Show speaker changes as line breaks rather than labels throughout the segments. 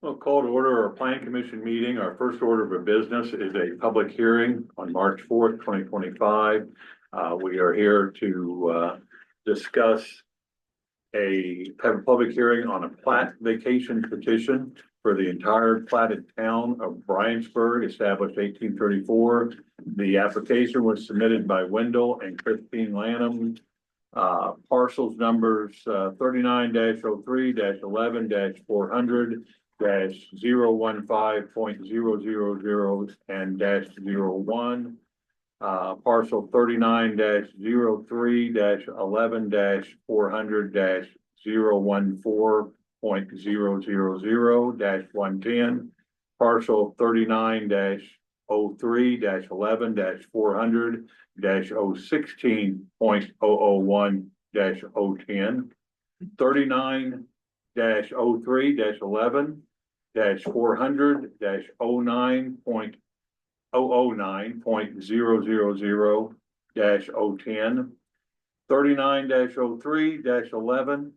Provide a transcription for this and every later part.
We'll call to order our Plan Commission meeting. Our first order of business is a public hearing on March 4th, 2025. We are here to discuss have a public hearing on a plat vacation petition for the entire platted town of Bryansburg, established 1834. The application was submitted by Wendell and Christine Lanham. Parcels numbers 39-03-11-400. -015.000 and -01, parcel 39-03-11-400-014.000-110, parcel 39-03-11-400-016.001-010, 39-03-11 400 -009.000 -010, 39-03 -11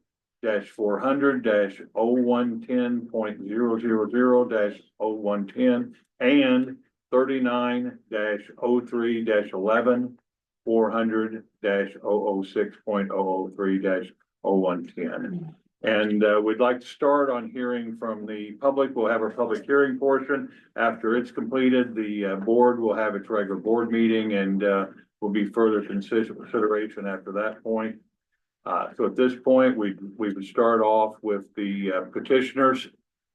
400 -0110.000 -0110, and 39-03 -11 400 -006.003 -0110. And we'd like to start on hearing from the public. We'll have our public hearing portion. After it's completed, the board will have its regular board meeting, and will be further consideration after that point. So at this point, we would start off with the petitioners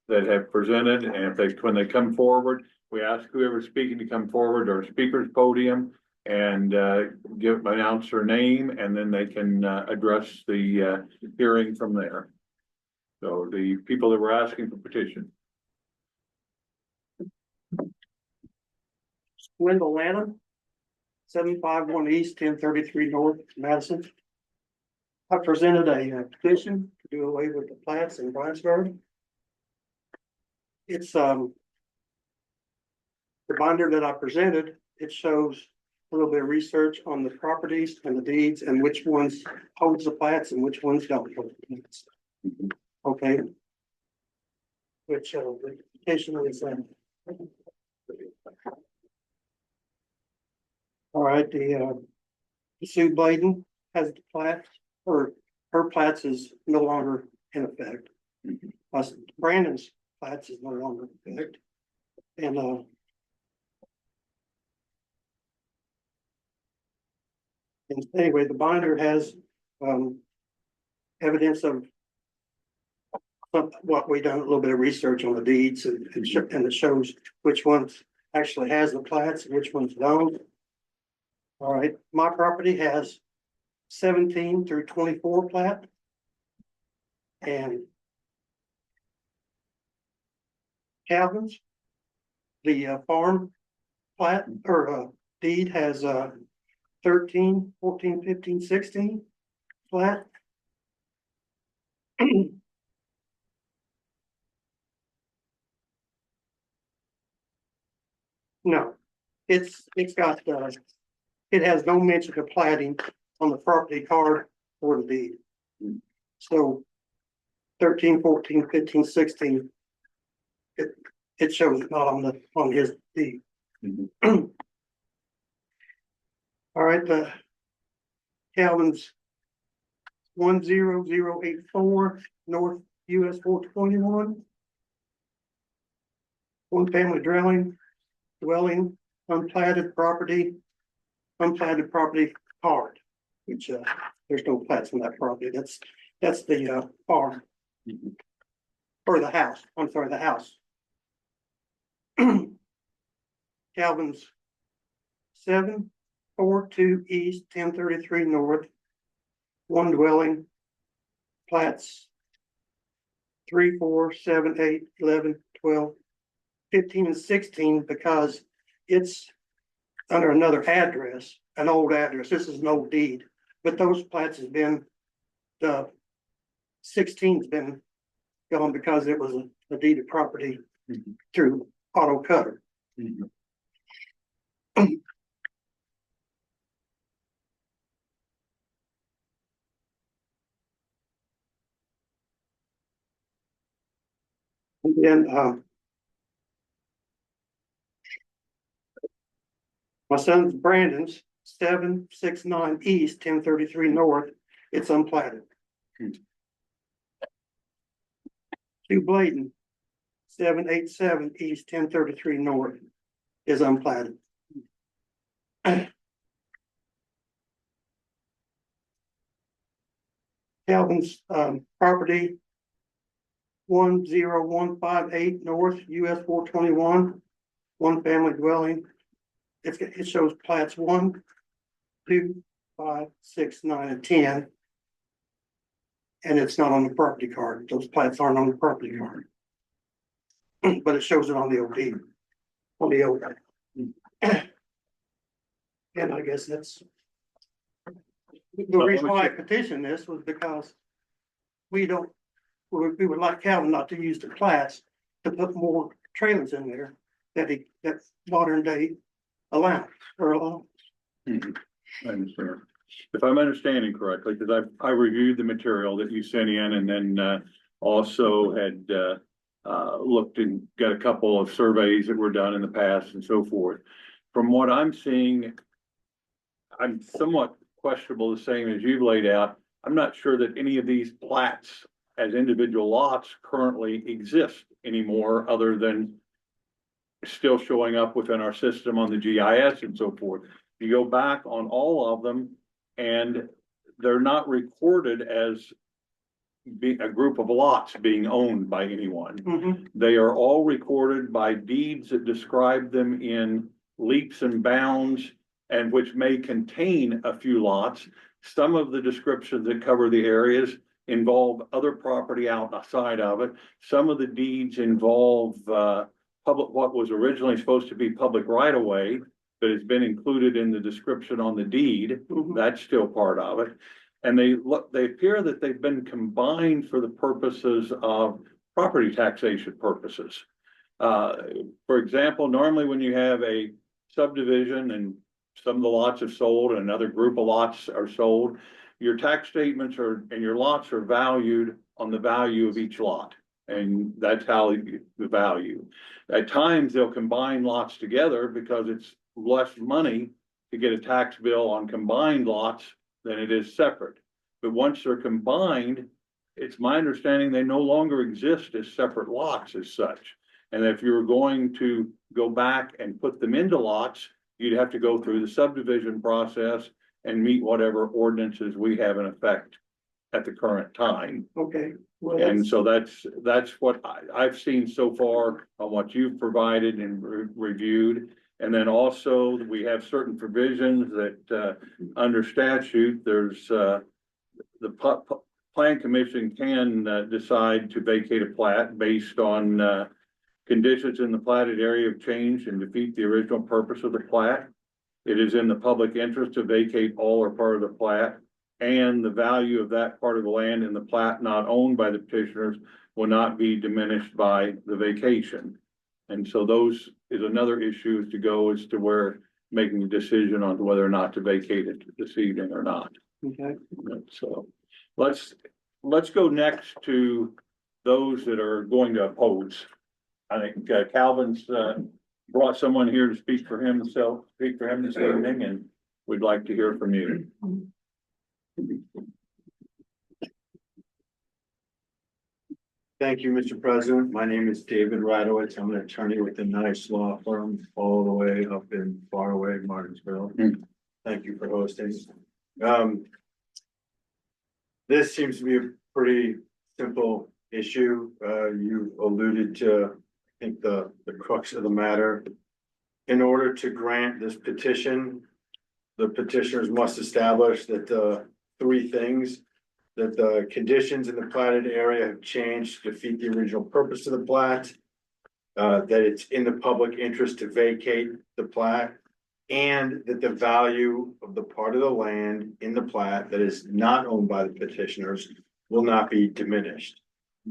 that have presented, and when they come forward, we ask whoever's speaking to come forward to our speaker's podium and announce their name, and then they can address the hearing from there. So the people that were asking for petition.
Wendell Lanham, 751 East, 1033 North, Madison. I presented a petition to do away with the plats in Bryansburg. It's the binder that I presented. It shows a little bit of research on the properties and the deeds and which ones holds the plats and which ones don't hold the plats. Okay. Which the petition is all right, the Sue Bladen has the plat, or her plats is no longer in effect. Brandon's plats is no longer in effect. And anyway, the binder has evidence of what we done a little bit of research on the deeds, and it shows which ones actually has the plats and which ones don't. All right, my property has 17 through 24 plat, and Calvin's, the farm plat or deed has 13, 14, 15, 16 plat. No, it's got it has no mention of platting on the property card or the deed. So 13, 14, 15, 16, it shows not on his deed. All right, the Calvin's 10084 North US 421. One family dwelling, unplatted property card, which there's no plats on that property. That's the farm or the house. I'm sorry, the house. Calvin's 742 East, 1033 North. One dwelling, plats 3, 4, 7, 8, 11, 12, 15, and 16, because it's under another address, an old address. This is an old deed, but those plats has been, the 16's been gone because it was a deeded property through auto cutter. And then, my son's Brandon's 769 east, 1033 north, it's unplatted. To Bladen, 787 east, 1033 north is unplatted. Calvin's, property 10158 north, US 421, one family dwelling. It shows plats 1, 2, 5, 6, 9, and 10. And it's not on the property card. Those plats aren't on the property card. But it shows it on the OD, on the OD. And I guess that's. The reason why I petitioned this was because we would like Calvin not to use the plats to put more trailers in there that modern day allowance or allowance.
I understand. If I'm understanding correctly, because I reviewed the material that you sent in and then also had looked and got a couple of surveys that were done in the past and so forth. From what I'm seeing, I'm somewhat questionable, the same as you've laid out. I'm not sure that any of these plats as individual lots currently exist anymore, other than still showing up within our system on the GIS and so forth. You go back on all of them and they're not recorded as being a group of lots being owned by anyone. They are all recorded by deeds that describe them in leaps and bounds, and which may contain a few lots. Some of the descriptions that cover the areas involve other property outside of it. Some of the deeds involve what was originally supposed to be public right of way, but it's been included in the description on the deed. That's still part of it. And they appear that they've been combined for the purposes of property taxation purposes. For example, normally when you have a subdivision and some of the lots have sold and another group of lots are sold, your tax statements and your lots are valued on the value of each lot. And that's how the value. At times they'll combine lots together because it's less money to get a tax bill on combined lots than it is separate. But once they're combined, it's my understanding they no longer exist as separate lots as such. And if you were going to go back and put them into lots, you'd have to go through the subdivision process and meet whatever ordinances we have in effect at the current time.
Okay. Well,
And so that's what I've seen so far on what you've provided and reviewed. And then also we have certain provisions that under statute, there's the plan commission can decide to vacate a plat based on conditions in the platted area have changed and defeat the original purpose of the plat. It is in the public interest to vacate all or part of the plat, and the value of that part of the land in the plat not owned by the petitioners will not be diminished by the vacation. And so those is another issue to go as to where making a decision on whether or not to vacate it this evening or not.
okay.
So let's go next to those that are going to oppose. I think Calvin's brought someone here to speak for him this evening, and we'd like to hear from you.
Thank you, Mr. President. My name is David Radowitz. I'm an attorney with a nice law firm all the way up in faraway Martinsville. Thank you for hosting. This seems to be a pretty simple issue. You alluded to, I think, the crux of the matter. In order to grant this petition, the petitioners must establish that the three things: that the conditions in the platted area have changed to defeat the original purpose of the plat, that it's in the public interest to vacate the plat, and that the value of the part of the land in the plat that is not owned by the petitioners will not be diminished.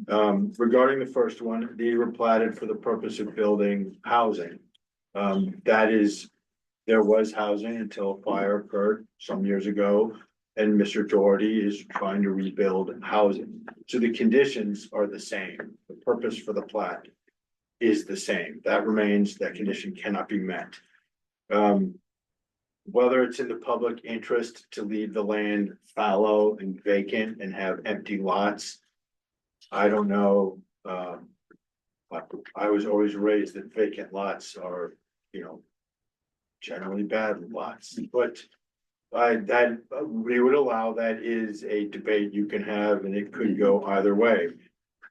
Regarding the first one, these were platted for the purpose of building housing. There was housing until a fire occurred some years ago, and Mr. Doherty is trying to rebuild housing. So the conditions are the same. The purpose for the plat is the same. That remains, that condition cannot be met. Whether it's in the public interest to leave the land fallow and vacant and have empty lots, I don't know. I was always raised that vacant lots are, generally bad lots, but we would allow, that is a debate you can have, and it could go either way.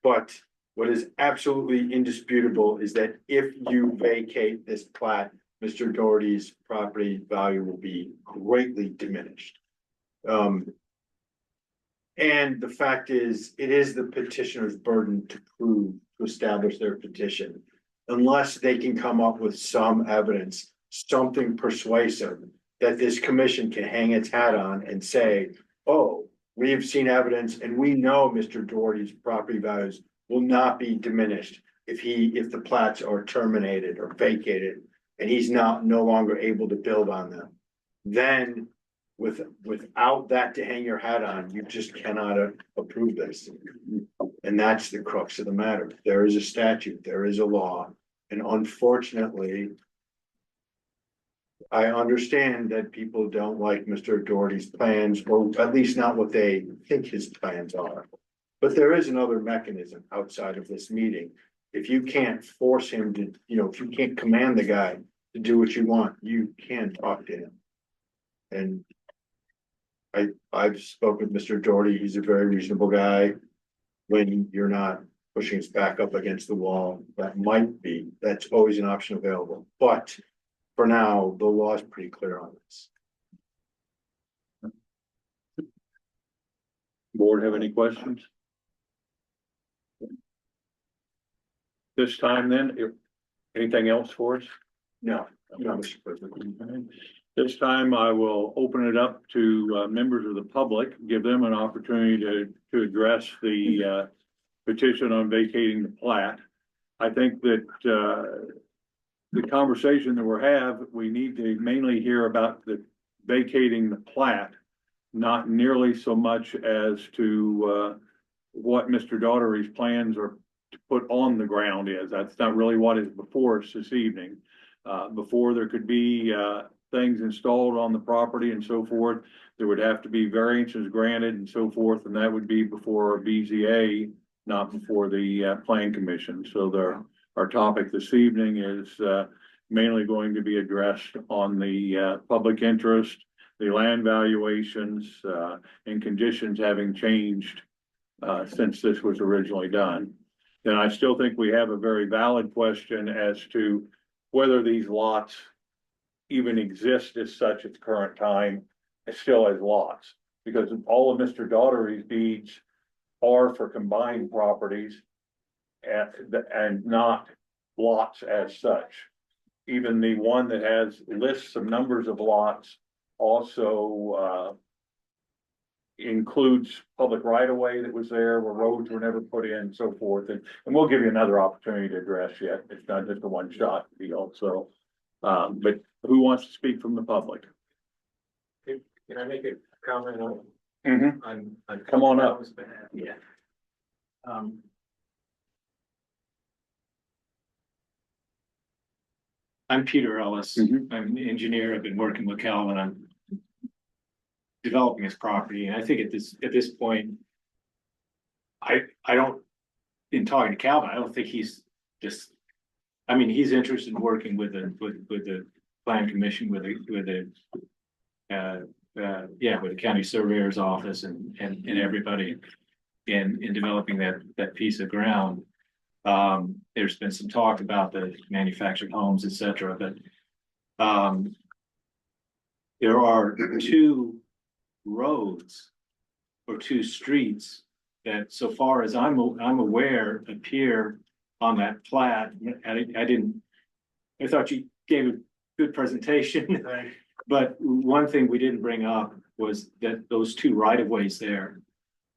But what is absolutely indisputable is that if you vacate this plat, Mr. Doherty's property value will be greatly diminished. And the fact is, it is the petitioner's burden to establish their petition. Unless they can come up with some evidence, something persuasive, that this commission can hang its hat on and say, oh, we have seen evidence and we know Mr. Doherty's property values will not be diminished if the plats are terminated or vacated and he's no longer able to build on them. Then without that to hang your hat on, you just cannot approve this. And that's the crux of the matter. There is a statute, there is a law, and unfortunately, I understand that people don't like Mr. Doherty's plans, or at least not what they think his plans are. But there is another mechanism outside of this meeting. If you can't force him to, if you can't command the guy to do what you want, you can talk to him. And I've spoken with Mr. Doherty. He's a very reasonable guy. When you're not pushing his back up against the wall, that's always an option available. But for now, the law is pretty clear on this.
Board have any questions? This time then, anything else for us?
No, Mr. President.
This time I will open it up to members of the public, give them an opportunity to address the petition on vacating the plat. I think that the conversation that we need to mainly hear about the vacating the plat, not nearly so much as to what Mr. Daugherty's plans are to put on the ground is. That's not really what is before us this evening. Before there could be things installed on the property and so forth, there would have to be variances granted and so forth, and that would be before BZA, not before the Plan Commission. So our topic this evening is mainly going to be addressed on the public interest, the land valuations, and conditions having changed since this was originally done. And I still think we have a very valid question as to whether these lots even exist as such at the current time, still as lots, because all of Mr. Daugherty's deeds are for combined properties and not lots as such. Even the one that has lists some numbers of lots also includes public right of way that was there where roads were never put in and so forth. And we'll give you another opportunity to address yet. It's not just a one shot deal. So, but who wants to speak from the public?
Can I make a comment on? On
Come on up.
Yeah. I'm Peter Ellis. I'm an engineer. I've been working with Calvin on developing his property, and I think at this point, I don't. In talking to Calvin, I don't think he's just. I mean, he's interested in working with the Plan Commission, with the county surveyor's office and everybody in developing that piece of ground. There's been some talk about the manufactured homes, etc., but there are two roads or two streets that, so far as I'm aware, appear on that plat. I thought you gave a good presentation, but one thing we didn't bring up was that those two right of ways there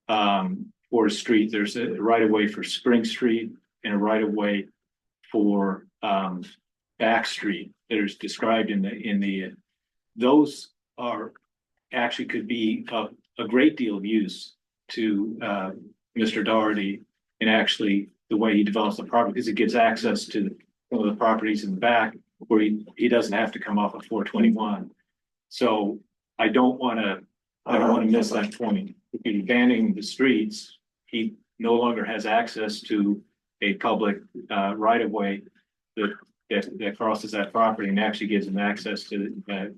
for a street. There's a right of way for Spring Street and a right of way for Back Street that is described in the those are actually could be a great deal of use to Mr. Daugherty in actually the way he develops the property, because it gives access to one of the properties in the back where he doesn't have to come off of 421. So I don't wanna miss that point. If you're abandoning the streets, he no longer has access to a public right of way that crosses that property and actually gives him access to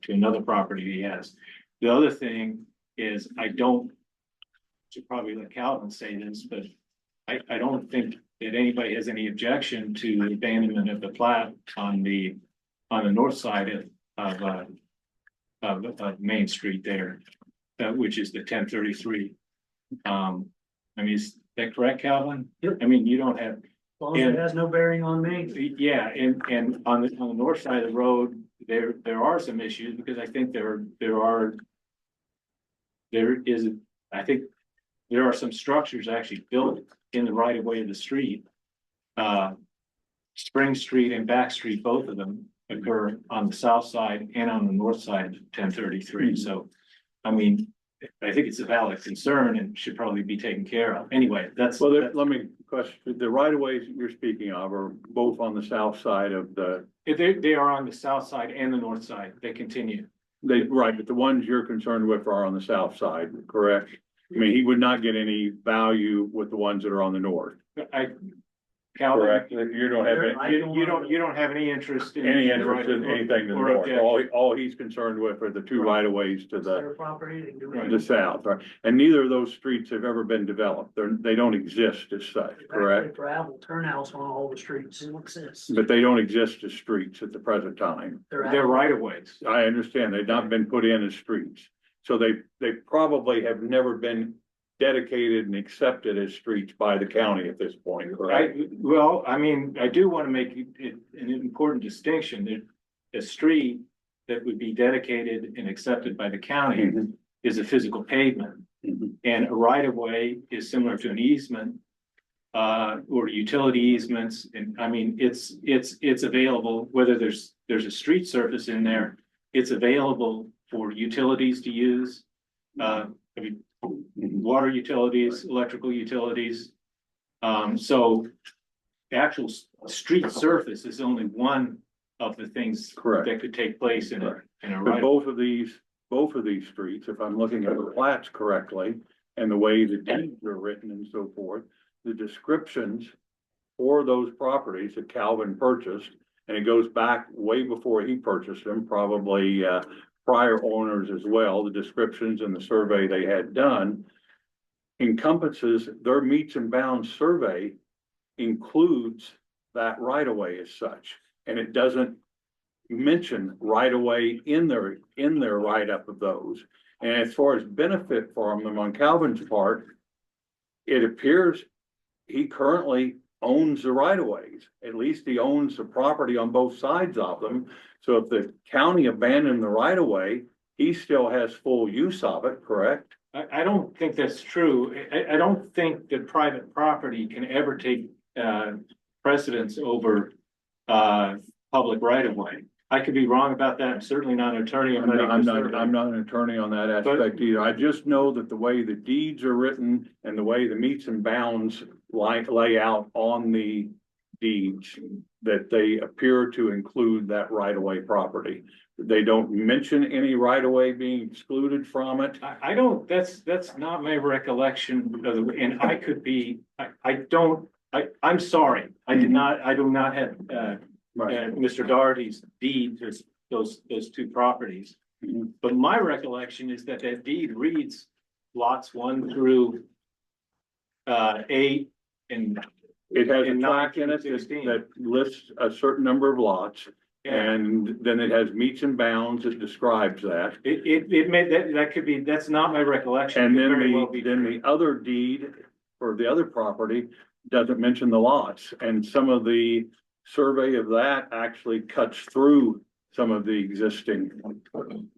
another property he has. The other thing is, should probably let Calvin say this, but I don't think that anybody has any objection to the abandonment of the plat on the north side of Main Street there, which is the 1033. I mean, is that correct, Calvin?
Yep.
I mean, you don't have,
As long as it has no bearing on me.
yeah, and on the north side of the road, there are some issues, because I think I think there are some structures actually built in the right of way of the street. Spring Street and Back Street, both of them occur on the south side and on the north side of 1033. So, I mean, I think it's a valid concern and should probably be taken care of. Anyway,
Well, let me question, the right of ways you're speaking of are both on the south side of the,
they are on the south side and the north side. They continue.
right, but the ones you're concerned with are on the south side, correct? I mean, he would not get any value with the ones that are on the north.
Calvin,
Correct, you don't have any,
you don't have any interest in
any interest in anything to the
or
north.
objection.
All he's concerned with are the two right of ways to
Their property, they can do
the south, right? And neither of those streets have ever been developed. They don't exist as such, correct?
Gravel turnouts on all the streets, it exists.
But they don't exist as streets at the present time.
They're right of ways.
I understand, they've not been put in as streets. So they probably have never been dedicated and accepted as streets by the county at this point, correct?
Well, I mean, I do want to make it an important distinction that a street that would be dedicated and accepted by the county
Mhm.
is a physical pavement.
Mhm.
And a right of way is similar to an easement, or utility easements. And I mean, it's available, whether there's a street surface in there, it's available for utilities to use. I mean, water utilities, electrical utilities. So the actual street surface is only one of the things
Correct.
that could take place in a
But
right.
both of these streets, if I'm looking at the plats correctly, and the way the deeds are written and so forth, the descriptions for those properties that Calvin purchased, and it goes back way before he purchased them, probably, prior owners as well, the descriptions and the survey they had done encompasses their meets and bounds survey includes that right of way as such. And it doesn't mention right of way in their write-up of those. And as far as benefit from them on Calvin's part, it appears he currently owns the right of ways. At least he owns the property on both sides of them. So if the county abandoned the right of way, he still has full use of it, correct?
I don't think that's true. I don't think that private property can ever take precedence over public right of way. I could be wrong about that. I'm certainly not an attorney.
I'm not an attorney on that aspect either. I just know that the way the deeds are written and the way the meets and bounds lay out on the deeds, that they appear to include that right of way property. They don't mention any right of way being excluded from it.
I don't, that's not my recollection of the, and I could be, I'm sorry. I do not have, Mr. Doherty's deed to those two properties.
Mhm.
But my recollection is that deed reads lots 1 through 8 and.
It has a
And
track in it
16.
that lists a certain number of lots. And then it has meets and bounds that describes that.
It made that could be, that's not my recollection.
And
It
then
could very well be
then
true.
the other deed for the other property doesn't mention the lots. And some of the survey of that actually cuts through some of the existing,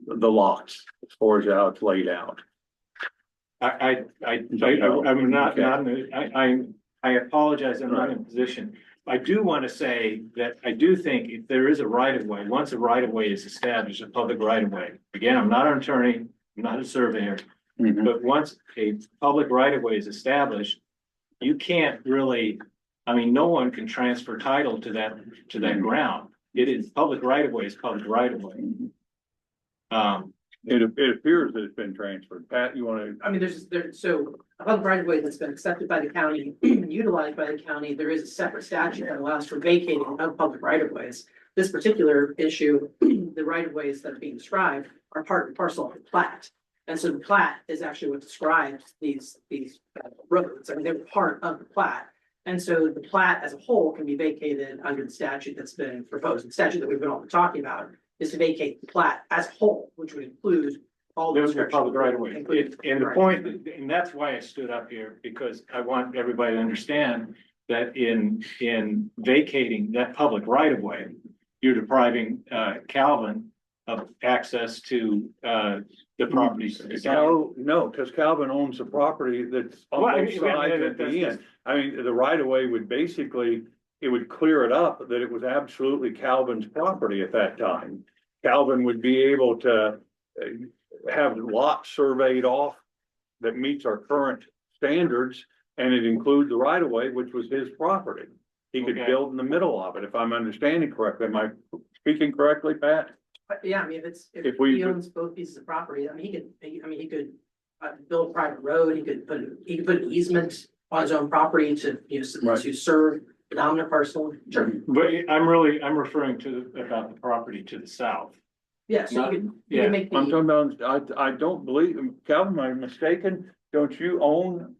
the lots as far as how it's laid out.
I'm not,
Okay.
I apologize, I'm not in a position. I do want to say that I do think if there is a right of way, once a right of way is established, a public right of way. Again, I'm not an attorney, I'm not a surveyor,
Mhm.
but once a public right of way is established, you can't really I mean, no one can transfer title to that ground. It is public right of way, is public right of way.
It appears that it's been transferred. Pat, you wanna?
I mean, so a public right of way that's been accepted by the county, utilized by the county, there is a separate statute that allows for vacating of public right of ways. This particular issue, the right of ways that are being described are part and parcel of the plat. And so the plat is actually what describes these roads. I mean, they were part of the plat. And so the plat as a whole can be vacated under the statute that's been proposed. The statute that we've been all talking about is to vacate the plat as a whole, which would include all the
Those are public right of way.
including-
And the
right.
point, and that's why I stood up here, because I want everybody to understand that in vacating that public right of way, you're depriving Calvin of access to the properties. to the county.
No, because Calvin owns the property that's on
Well, I
both
mean,
sides at
that's
the
just-
end. I mean, the right of way would basically, it would clear it up that it was absolutely Calvin's property at that time. Calvin would be able to have lots surveyed off that meets our current standards, and it includes the right of way, which was his property. He could
Okay.
build in the middle of it, if I'm understanding correctly. Am I speaking correctly, Pat?
But yeah, I mean, if
If we-
he owns both pieces of property, I mean, he could build a private road, he could put an easement on his own property to,
Right.
to serve the dominant parcel. Sure,
But I'm referring to about the property to the south.
yeah, so
Not-
you could
yeah,
make
I'm
the,
talking about, I don't believe, Calvin, am I mistaken? Don't you own,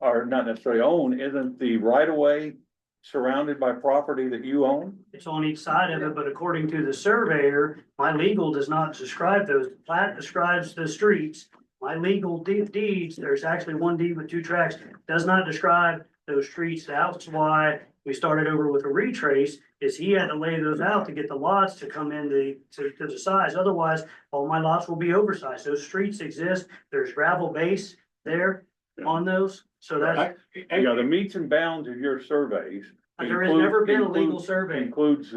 or not necessarily own, isn't the right of way surrounded by property that you own?
It's on each side of it, but according to the surveyor, my legal does not describe those. The plat describes the streets. My legal deeds, there's actually one deed with two tracks, does not describe those streets. That's why we started over with a retrace, is he had to lay those out to get the lots to come in to the size. Otherwise, all my lots will be oversized. Those streets exist. There's gravel base there on those. So that's,
Yeah, the meets and bounds of your surveys.
there has never been a legal
includes-
survey.
Includes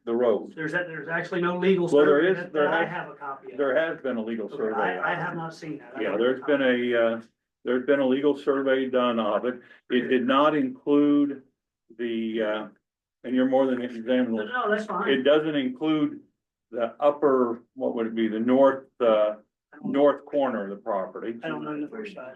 the road.
There's actually no legal
Well, there
survey
is-
that
there
I
has-
have a copy of.
There has been a legal
Okay,
survey.
I have not seen that. I
Yeah,
don't
there's
have
been there's been a legal survey done of it. It did not include the, and you're more than examining.
No, that's fine.
It doesn't include the upper, what would it be, the north corner of the property.
I don't know the first side.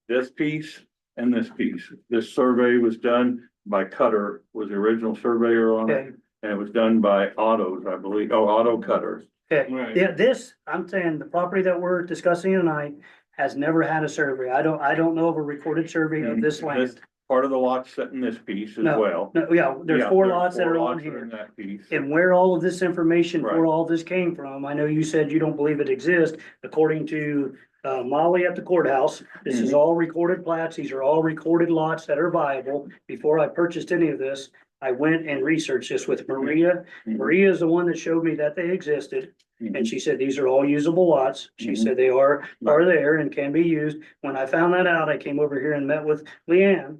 This piece and this piece. This survey was done by Cutter, was the original surveyor on it,
Okay,
and it was done by Autos, I believe, Auto Cutter.
okay.
Right.
Yeah, I'm saying the property that we're discussing tonight has never had a survey. I don't know of a recorded survey of this land.
Part of the lot's set in this piece as
No,
well.
No, yeah, there's
Yeah,
four lots that
four
are on
lots
here.
in that piece.
And where all of this information,
Right.
where all this came from, I know you said you don't believe it exists, according to Molly at the courthouse. This
Mm-hmm.
is all recorded plats, these are all recorded lots that are viable. Before I purchased any of this, I went and researched this with Maria.
Mhm.
Maria is the one that showed me that they existed,
Mhm.
and she said, these are all usable lots. She
Mhm.
said they are there and can be used. When I found that out, I came over here and met with Leanne.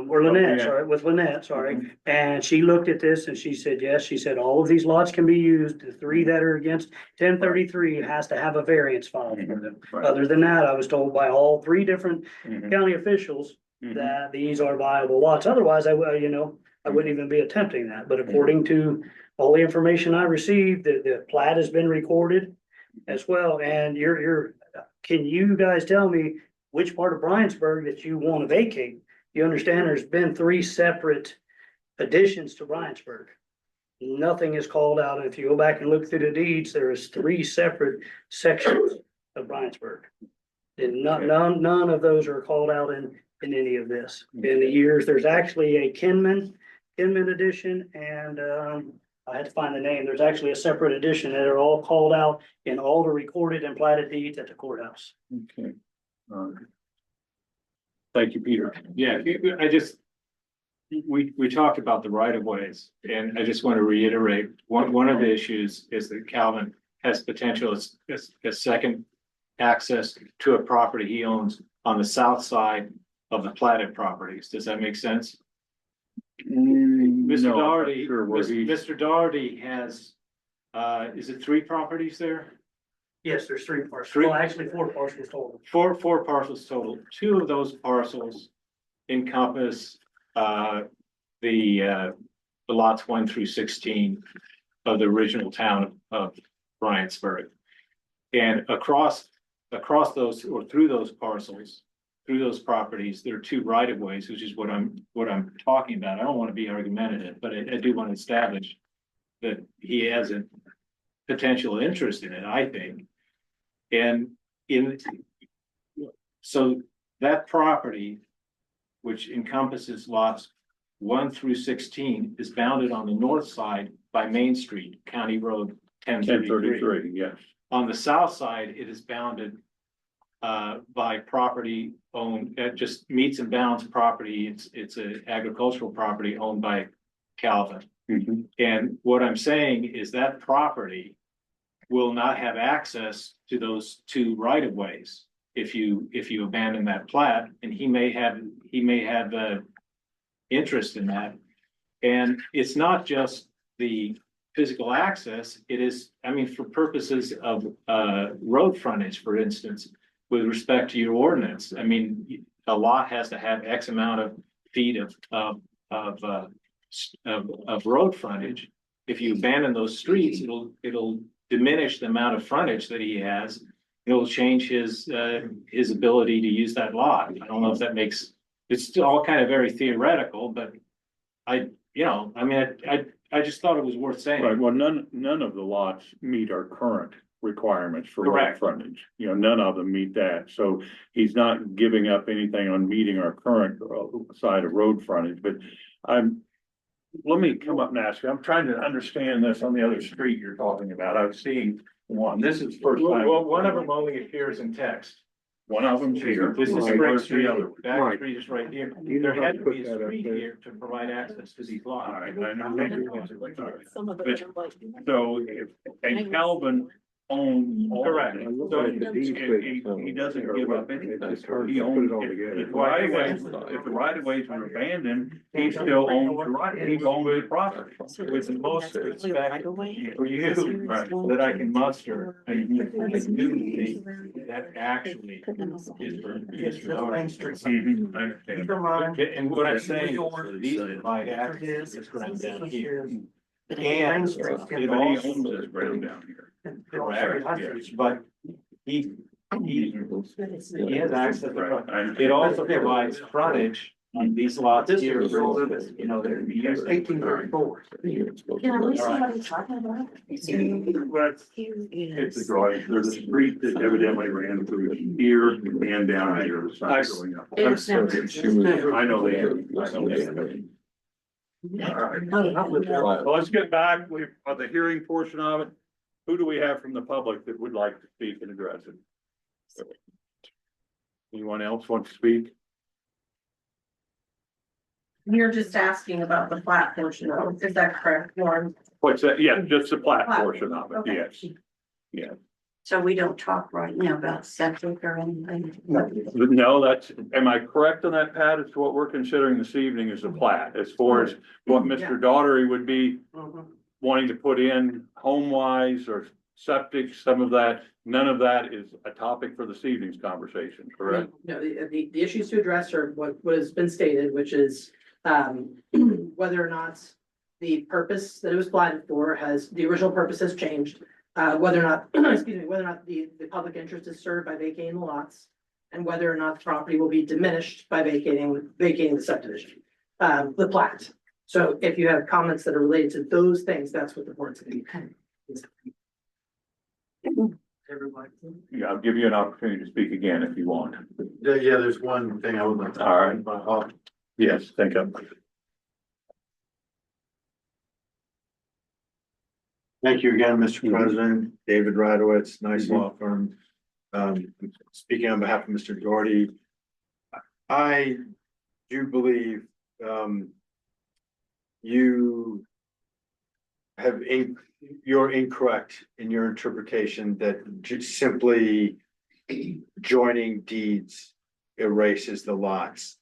Or Lynette,
yeah.
sorry, with Lynette, sorry.
Mhm.
And she looked at this and she said, yes, she said, all of these lots can be used. The three that are against 1033 has to have a variance filed for them.
Right.
Other than that, I was told by all three different
Mhm.
county officials
Mhm.
that these are viable lots. Otherwise, I wouldn't even be attempting that. But according to all the information I received, the plat has been recorded as well. And can you guys tell me which part of Bryansburg that you want to vacate? You understand there's been three separate additions to Bryansburg. Nothing is called out. If you go back and look through the deeds, there is three separate sections of Bryansburg. And none of those are called out in any of this. In the years, there's actually a Kinman edition, and I had to find the name. There's actually a separate edition that are all called out in all the recorded and platted deeds at the courthouse.
Okay. Thank you, Peter.
Yeah, we talked about the right of ways, and I just want to reiterate, one of the issues is that Calvin has potential as second access to a property he owns on the south side of the platted properties. Does that make sense? Mr.
No, I'm not
Doherty,
sure where he-
Mr. Doherty has, is it 3 properties there?
Yes, there's three parcels.
Three?
Well, actually, four parcels total.
Four parcels total. 2 of those parcels encompass the lots 1 through 16 of the original town of Bryansburg. And across those, or through those parcels, through those properties, there are 2 right-of-ways, which is what I'm talking about. I don't want to be argumentative, but I do want to establish that he has a potential interest in it, I think. And so that property, which encompasses lots 1 through 16, is bounded on the north side by Main Street, County Road 1033.
1033, yes.
On the south side, it is bounded by property owned, just meets and bounds property. It's an agricultural property owned by Calvin.
Mhm.
And what I'm saying is that property will not have access to those 2 right-of-ways if you abandon that plat, and he may have interest in that. And it's not just the physical access, it is, I mean, for purposes of road frontage, for instance, with respect to your ordinance, I mean, a lot has to have X amount of feet of road frontage. If you abandon those streets, it'll diminish the amount of frontage that he has. It'll change his ability to use that lot. I don't know if that makes, it's all kind of very theoretical, but I just thought it was worth saying.
Right, well, none of the lots meet our current requirements for road
Correct.
frontage. None of them meet that, so he's not giving up anything on meeting our current side of road frontage, but let me come up and ask you, I'm trying to understand this on the other street you're talking about. I've seen one, this is the first time.
Well, one of them only appears in text.
One of them's here.
This is
And
Spring
where's
Street,
the other one?
Back Street is right here. There had to be a street here to provide access to these lots.
All right, I know.
Some of
But-
it, I'm like.
So and Calvin owns all of
Correct.
it. So he doesn't give up anything. He owns it. If the right of ways are abandoned, he still owns the right, he owns the property.
With the most respect
Right away.
for you, that I can muster, I do think that actually is for.
Main Street.
Mhm, I understand.
Come on.
And what I'm saying is these provide access to this ground down here.
But
And
it's-
it
But he
also,
owns this ground down here.
correct, yes, but he has access to
Right, I understand.
it also provides frontage on these lots here, you know, they're used.
1834.
Can I see what he's talking about?
It's a drawing, there's a street that evidently ran through here and down here. It's not showing up.
It's never-
I know they. All right. Well, let's get back, on the hearing portion of it. Who do we have from the public that would like to speak and address it? Anyone else want to speak?
You're just asking about the flat portion of it, is that correct, Warren?
What's that? Yeah, just the plat portion of it,
Okay.
yes.
So we don't talk right now about septic or anything?
No, am I correct on that, Pat? It's what we're considering this evening is the plat, as far as what Mr. Daugherty would be wanting to put in home-wise or septic, some of that, none of that is a topic for this evening's conversation, correct?
No, the issues to address are what has been stated, which is whether or not the purpose that it was platted for the original purpose has changed. Whether or not, excuse me, whether or not the public interest is served by vacating the lots. And whether or not the property will be diminished by vacating the subdivision, the plat. So if you have comments that are related to those things, that's what the board's gonna be. Everybody.
Yeah, I'll give you an opportunity to speak again if you want.
Yeah, there's one thing I would like to.
All right. Yes, think of.
Thank you again, Mr. President, David Radowitz, nice law firm. Speaking on behalf of Mr. Doherty. I do believe, you have you're incorrect in your interpretation that just simply joining deeds erases the lots.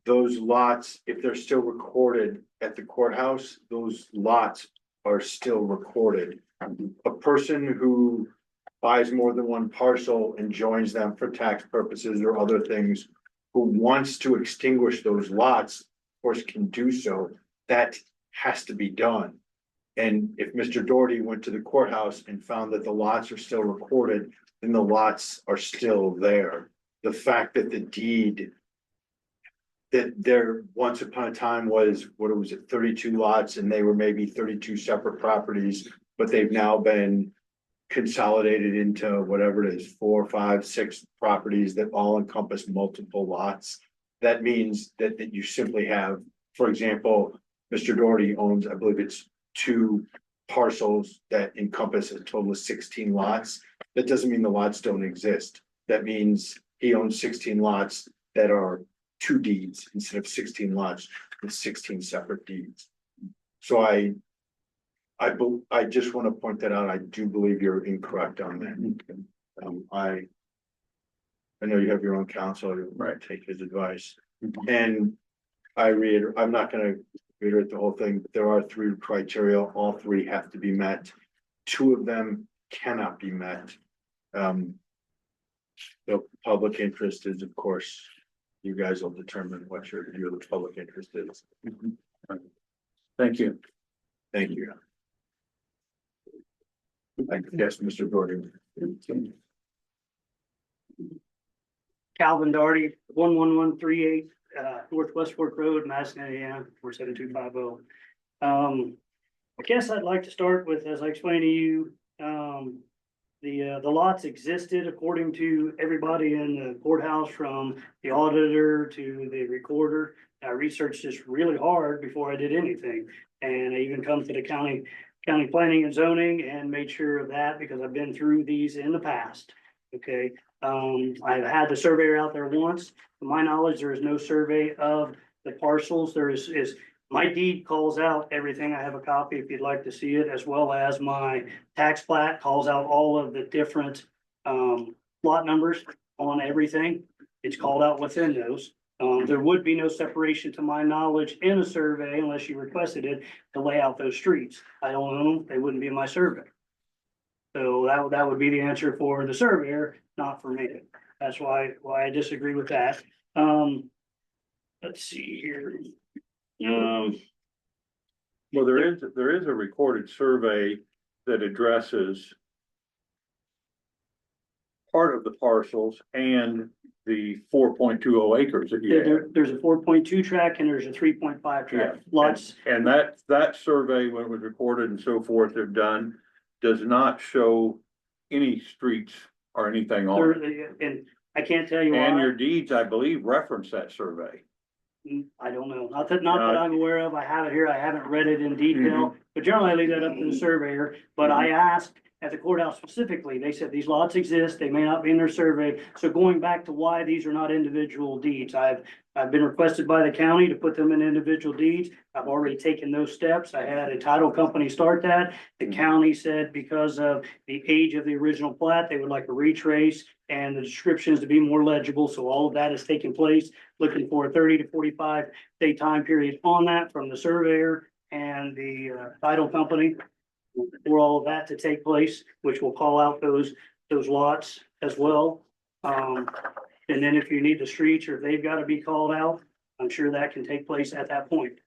Those lots, if they're still recorded at the courthouse, those lots are still recorded. A person who buys more than one parcel and joins them for tax purposes or other things, who wants to extinguish those lots, course, can do so. That has to be done. And if Mr. Doherty went to the courthouse and found that the lots are still recorded, then the lots are still there. The fact that the deed that there once upon a time was, what was it, 32 lots, and they were maybe 32 separate properties, but they've now been consolidated into whatever it is, 4, 5, 6 properties that all encompass multiple lots. That means that you simply have, for example, Mr. Doherty owns, I believe it's 2 parcels that encompass a total of 16 lots. That doesn't mean the lots don't exist. That means he owns 16 lots that are 2 deeds instead of 16 lots with 16 separate deeds. So I just want to point that out. I do believe you're incorrect on that. I know you have your own counsel, right? Take his advice. And I'm not gonna reiterate the whole thing, but there are 3 criteria. All 3 have to be met. 2 of them cannot be met. The public interest is, of course, you guys will determine what your view of the public interest is.
Thank you.
Thank you. I guess, Mr. Doherty.
Calvin Doherty, 11138 Northwest Fork Road, Madison, Indiana, 47250. I guess I'd like to start with, as I explained to you, the lots existed according to everybody in the courthouse, from the auditor to the recorder. I researched this really hard before I did anything, and I even come to the county planning and zoning and made sure of that, because I've been through these in the past. Okay, I've had the surveyor out there once. To my knowledge, there is no survey of the parcels. There is my deed calls out everything. I have a copy if you'd like to see it, as well as my tax plat calls out all of the different lot numbers on everything. It's called out within those. There would be no separation, to my knowledge, in a survey unless you requested it to lay out those streets. I don't own them. They wouldn't be in my survey. So that would be the answer for the surveyor, not for me. That's why I disagree with that. Let's see here.
Well, there is a recorded survey that addresses part of the parcels and the 4.20 acres that you have.
There's a 4.2 track and there's a 3.5 track.
Yeah.
Lots.
And that survey, when it was recorded and so forth, they've done, does not show any streets or anything on it.
And I can't tell you
And
why.
your deeds, I believe, reference that survey.
I don't know. Not that I'm aware of. I have it here. I haven't read it in detail, but generally I leave that up to the surveyor. But I asked at the courthouse specifically, they said these lots exist. They may not be in their survey. So going back to why these are not individual deeds, I've been requested by the county to put them in individual deeds. I've already taken those steps. I had a title company start that. The county said because of the age of the original plat, they would like a retrace and the descriptions to be more legible. So all of that has taken place. Looking for a 30 to 45 day time period on that from the surveyor and the title company for all of that to take place, which will call out those lots as well. And then if you need the streets or if they've got to be called out, I'm sure that can take place at that point.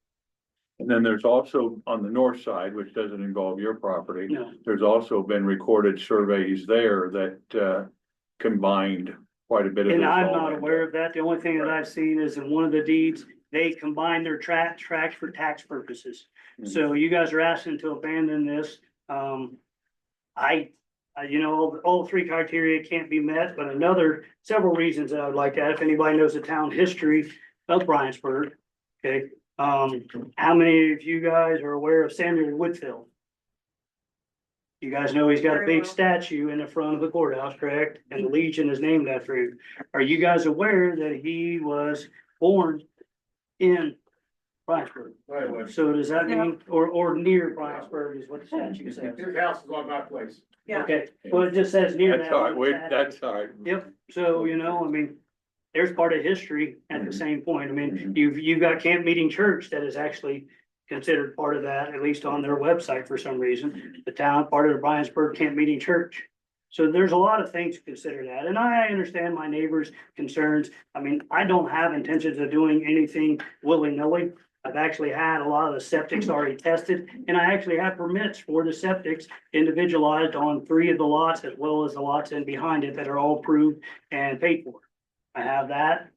And then there's also on the north side, which doesn't involve your property.
No.
There's also been recorded surveys there that combined quite a bit of.
And
this
I'm
all
not
in.
aware of that. The only thing that I've seen is in one of the deeds, they combine their tracks for tax purposes. So you guys are asking to abandon this. All 3 criteria can't be met, but several reasons that I would like to add, if anybody knows the town history of Bryansburg, okay? How many of you guys are aware of Samuel Woodfield? You guys know he's got a big statue in the front of the courthouse, correct? And the Legion is named after him. Are you guys aware that he was born in Bryansburg?
Right.
So does that mean, or near Bryansburg is what the statute says?
His house is on my place.
Yeah.
Okay, well, it just says near that.
That's all right,
on the statute.
that's all right.
Yep, so, there's part of history at the same point. You've got Camp Meeting Church that is actually considered part of that, at least on their website for some reason. The town, part of the Bryansburg Camp Meeting Church. So there's a lot of things to consider that, and I understand my neighbors' concerns. I don't have intentions of doing anything willy-nilly. I've actually had a lot of the septics already tested, and I actually have permits for the septics individualized on 3 of the lots as well as the lots in behind it that are all approved and paid for. I have that,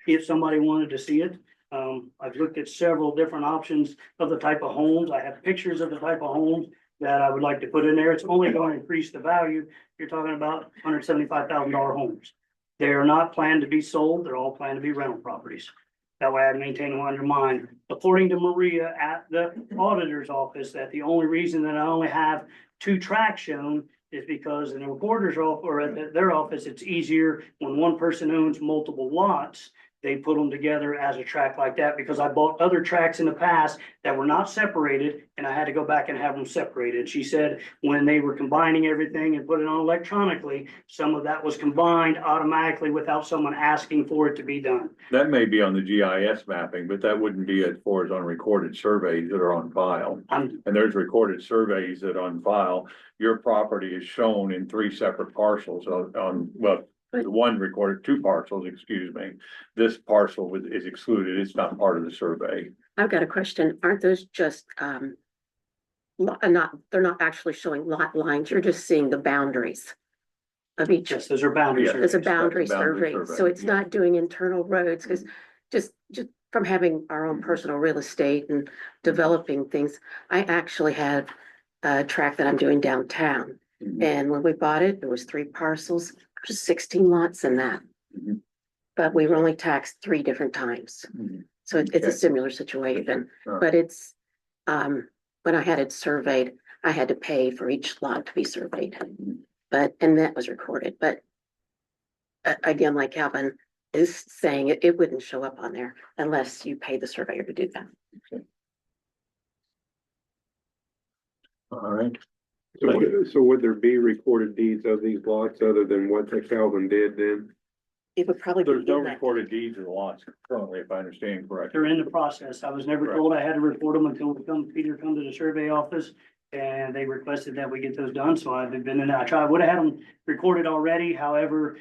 if somebody wanted to see it. I've looked at several different options of the type of homes. I have pictures of the type of homes that I would like to put in there. It's only going to increase the value. You're talking about $175,000 homes. They are not planned to be sold. They're all planned to be rental properties. That way I maintain them under mine. According to Maria at the auditor's office, that the only reason that I only have 2 tracks shown is because in the recorder's office or at their office, it's easier when one person owns multiple lots. They put them together as a tract like that because I bought other tracts in the past that were not separated and I had to go back and have them separated. She said when they were combining everything and put it on electronically, some of that was combined automatically without someone asking for it to be done.
That may be on the GIS mapping, but that wouldn't be as far as on recorded surveys that are on file. And there's recorded surveys that on file, your property is shown in 3 separate parcels well, the one recorded 2 parcels, excuse me. This parcel is excluded. It's not part of the survey.
I've got a question. Aren't those just, they're not actually showing lot lines. You're just seeing the boundaries of each.
Yes, those are boundaries.
Yeah.
It's a
That's a
boundary
boundary
survey.
survey,
So it's
yeah.
not doing internal roads because just from having our own personal real estate and developing things, I actually have a tract that I'm doing downtown.
Mhm.
And when we bought it, there was 3 parcels, there's 16 lots in that.
Mhm.
But we were only taxed 3 different times.
Mhm.
So it's
Okay.
a similar situation,
Alright.
but it's, when I had it surveyed, I had to pay for each lot to be surveyed. And that was recorded, but again, like Calvin is saying, it wouldn't show up on there unless you pay the surveyor to do that.
All right.
So would there be recorded deeds of these lots other than what the Calvin did then?
It would probably be
There's no
in that.
recorded deeds of the lots currently, if I understand correctly.
They're in the process. I was never
Right.
told I had to report them until Peter come to the survey office. And they requested that we get those done, so I've been in, I would have had them recorded already, however,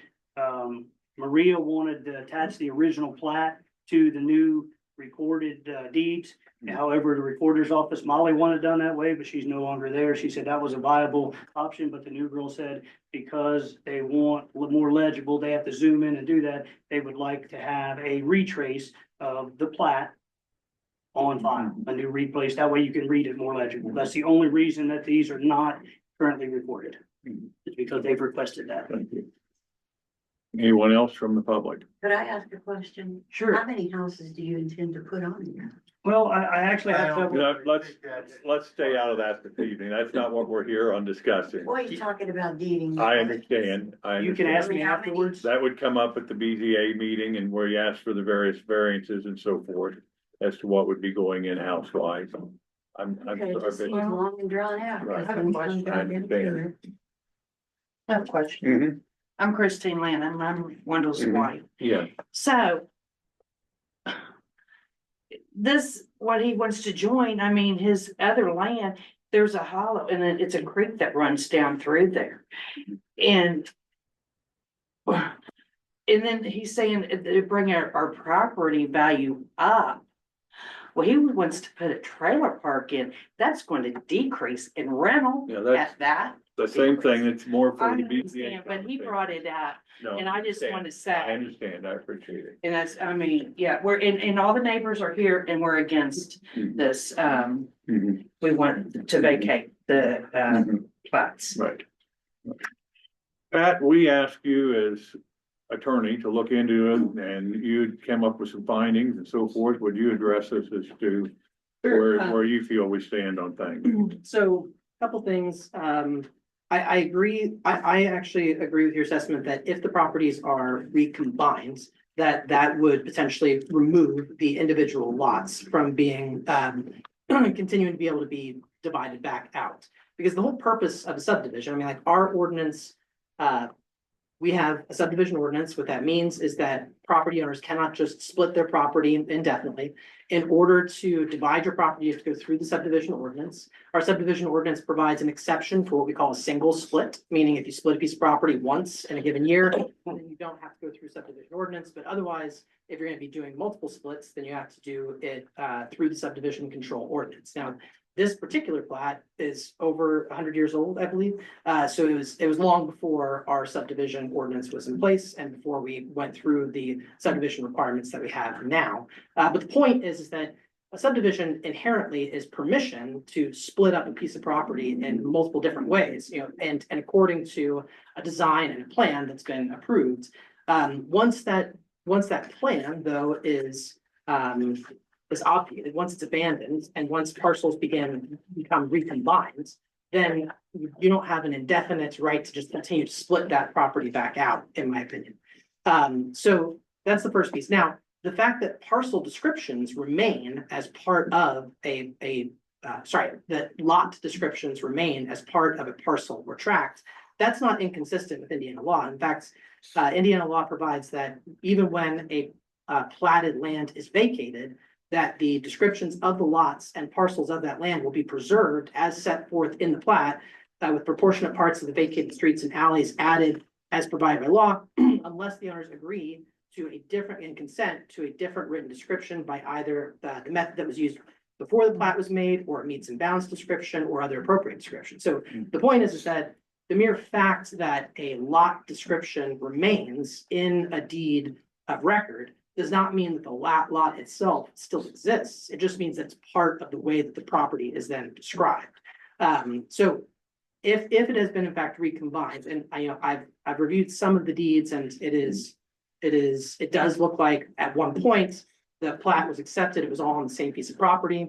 Maria wanted to attach the original plat to the new recorded deeds. However, the recorder's office, Molly wanted it done that way, but she's no longer there. She said that was a viable option, but the new girl said because they want more legible, they have to zoom in and do that. They would like to have a retrace of the plat on file, a new replace. That way you can read it more legible. That's the only reason that these are not currently recorded. It's because they've requested that.
Thank you. Anyone else from the public?
Could I ask a question?
Sure.
How many houses do you intend to put on there?
Well, I actually have
You
several.
know, let's stay out of that this evening. That's not what we're here on discussing.
Boy, you're talking about deeding.
I understand.
You can ask me afterwards.
That would come up at the BZA meeting and where you ask for the various variances and so forth as to what would be going in house wise. I'm
Okay, it just
sorry.
seems
but-
long and drawn out.
Right.
I have a question.
I understand.
I have a question.
Mhm.
I'm Christine Lannon, I'm Wendell's
Mhm.
wife.
Yeah,
So this, what he wants to join, I mean, his other land, there's a hollow and then it's a creek that runs down through there. And then he's saying it bring our property value up. Well, he wants to put a trailer park in, that's going to decrease in rental
yeah, that's
at that.
the same thing. It's more for
I
the BZA.
understand, but he brought it up
No,
and I just
understand.
want to
I
say.
understand. I appreciate it.
And that's, I mean, yeah, we're, and all the neighbors are here and we're against
Mhm.
this,
Mhm.
we want to vacate the,
Mhm.
plots.
Right. Pat, we asked you as attorney to look into it and you came up with some findings and so forth. Would you address this as to
Sure.
where you feel we stand on things?
So, couple things, I agree, I actually agree with your assessment that if the properties are recombined, that would potentially remove the individual lots from being, continuing to be able to be divided back out. Because the whole purpose of a subdivision, I mean, like our ordinance, we have a subdivision ordinance. What that means is that property owners cannot just split their property indefinitely. In order to divide your property, you have to go through the subdivision ordinance. Our subdivision ordinance provides an exception for what we call a single split, meaning if you split a piece of property once in a given year, then you don't have to go through subdivision ordinance, but otherwise if you're gonna be doing multiple splits, then you have to do it through the subdivision control ordinance. Now, this particular plat is over 100 years old, I believe. So it was long before our subdivision ordinance was in place and before we went through the subdivision requirements that we have now. But the point is that a subdivision inherently is permission to split up a piece of property in multiple different ways, you know, and according to a design and a plan that's been approved. Once that plan, though, is obviated, once it's abandoned, and once parcels become recombined, then you don't have an indefinite right to just continue to split that property back out, in my opinion. So that's the first piece. Now, the fact that parcel descriptions remain as part of that lot descriptions remain as part of a parcel or tract, that's not inconsistent with Indiana law. In fact, Indiana law provides that even when a platted land is vacated, that the descriptions of the lots and parcels of that land will be preserved as set forth in the plat, with proportionate parts of the vacated streets and alleys added as provided by law, unless the owners agree to a different, and consent to a different written description by either the method that was used before the plat was made, or it meets and bounds description, or other appropriate description. So the point is that the mere fact that a lot description remains in a deed of record does not mean that the lot itself still exists. It just means that it's part of the way that the property is then described. So if it has been in fact recombined, and I've reviewed some of the deeds, and it does look like at one point the plat was accepted, it was all on the same piece of property.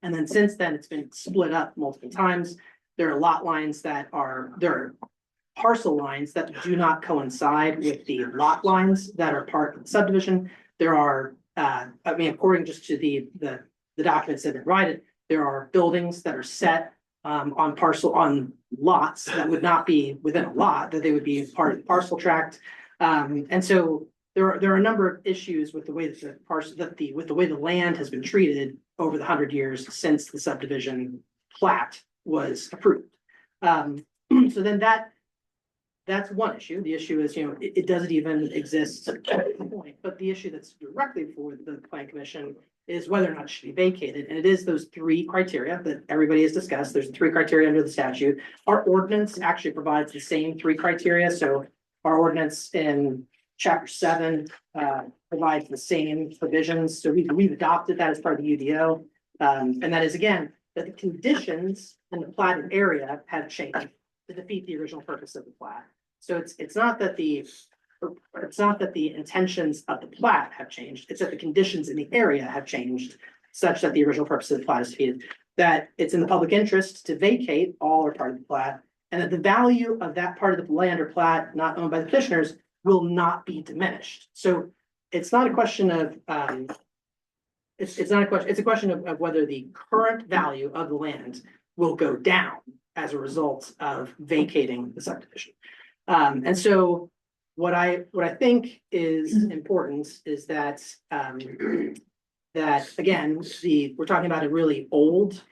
And then since then, it's been split up multiple times. There are lot lines there are parcel lines that do not coincide with the lot lines that are part of the subdivision. There are, according just to the documents that have been provided, there are buildings that are set on lots that would not be within a lot, that they would be part of the parcel tract. And so there are a number of issues with the way that the way the land has been treated over the 100 years since the subdivision plat was approved. So then that's one issue. The issue is, it doesn't even exist at the point, but the issue that's directly for the plan commission is whether or not it should be vacated. And it is those three criteria that everybody has discussed. There's three criteria under the statute. Our ordinance actually provides the same three criteria. So our ordinance in chapter 7 provides the same provisions. So we've adopted that as part of the UDO. And that is, again, that the conditions in the platted area have changed to defeat the original purpose of the plat. So it's not that the intentions of the plat have changed, it's that the conditions in the area have changed such that the original purpose of the plat is defeated. That it's in the public interest to vacate all or part of the plat, and that the value of that part of the land or plat not owned by the petitioners will not be diminished. So it's not a question of it's a question of whether the current value of the land will go down as a result of vacating the subdivision. And so what I think is important is that that again, we're talking about a really old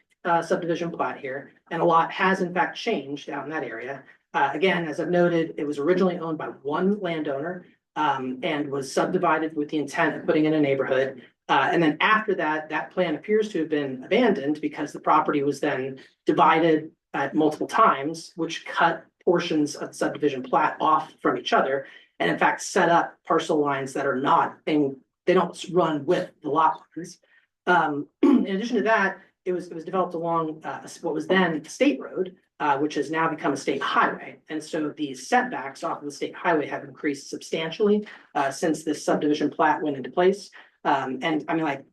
subdivision plat here, and a lot has in fact changed out in that area. Again, as I've noted, it was originally owned by one landowner and was subdivided with the intent of putting in a neighborhood. And then after that, that plan appears to have been abandoned because the property was then divided multiple times, which cut portions of the subdivision plat off from each other, and in fact set up parcel lines that are not, they don't run with the lot lines. In addition to that, it was developed along what was then the state road, which has now become a state highway. And so the setbacks off of the state highway have increased substantially since this subdivision plat went into place. And I mean, like,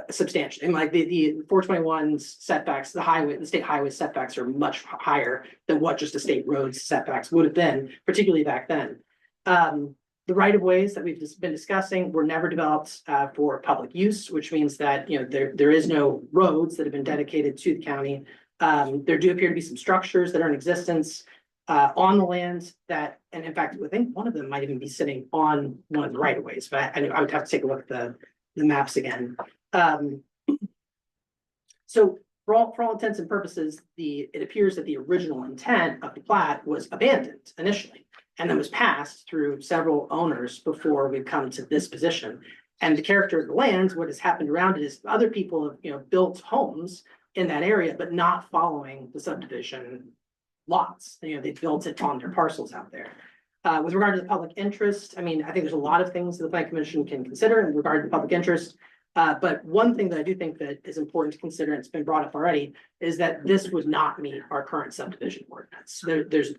substantially, and like the 421's setbacks, the state highway setbacks are much higher than what just a state road setbacks would have been, particularly back then. The right of ways that we've just been discussing were never developed for public use, which means that there is no roads that have been dedicated to the county. There do appear to be some structures that are in existence on the land that, and in fact, I think one of them might even be sitting on one of the right of ways, but I would have to take a look at the maps again. So for all intents and purposes, it appears that the original intent of the plat was abandoned initially. and then was passed through several owners before we've come to this position. And the character of the land, what has happened around it is other people have, built homes in that area, but not following the subdivision lots. They built it on their parcels out there. With regard to the public interest, I mean, I think there's a lot of things that the planning commission can consider in regard to public interest. But one thing that I do think that is important to consider, and it's been brought up already, is that this would not meet our current subdivision ordinance. There's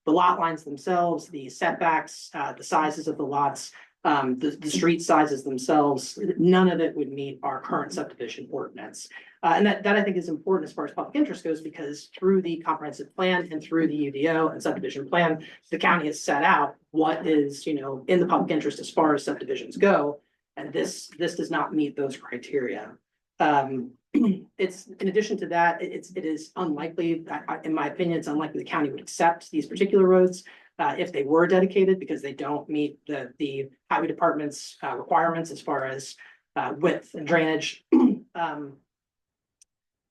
the lot lines themselves, the setbacks, the sizes of the lots, the street sizes themselves, none of it would meet our current subdivision ordinance. And that I think is important as far as public interest goes, because through the comprehensive plan and through the UDO and subdivision plan, the county has set out what is, in the public interest as far as subdivisions go. And this does not meet those criteria. It's, in addition to that, it is unlikely, in my opinion, it's unlikely the county would accept these particular roads if they were dedicated, because they don't meet the highway department's requirements as far as width and drainage.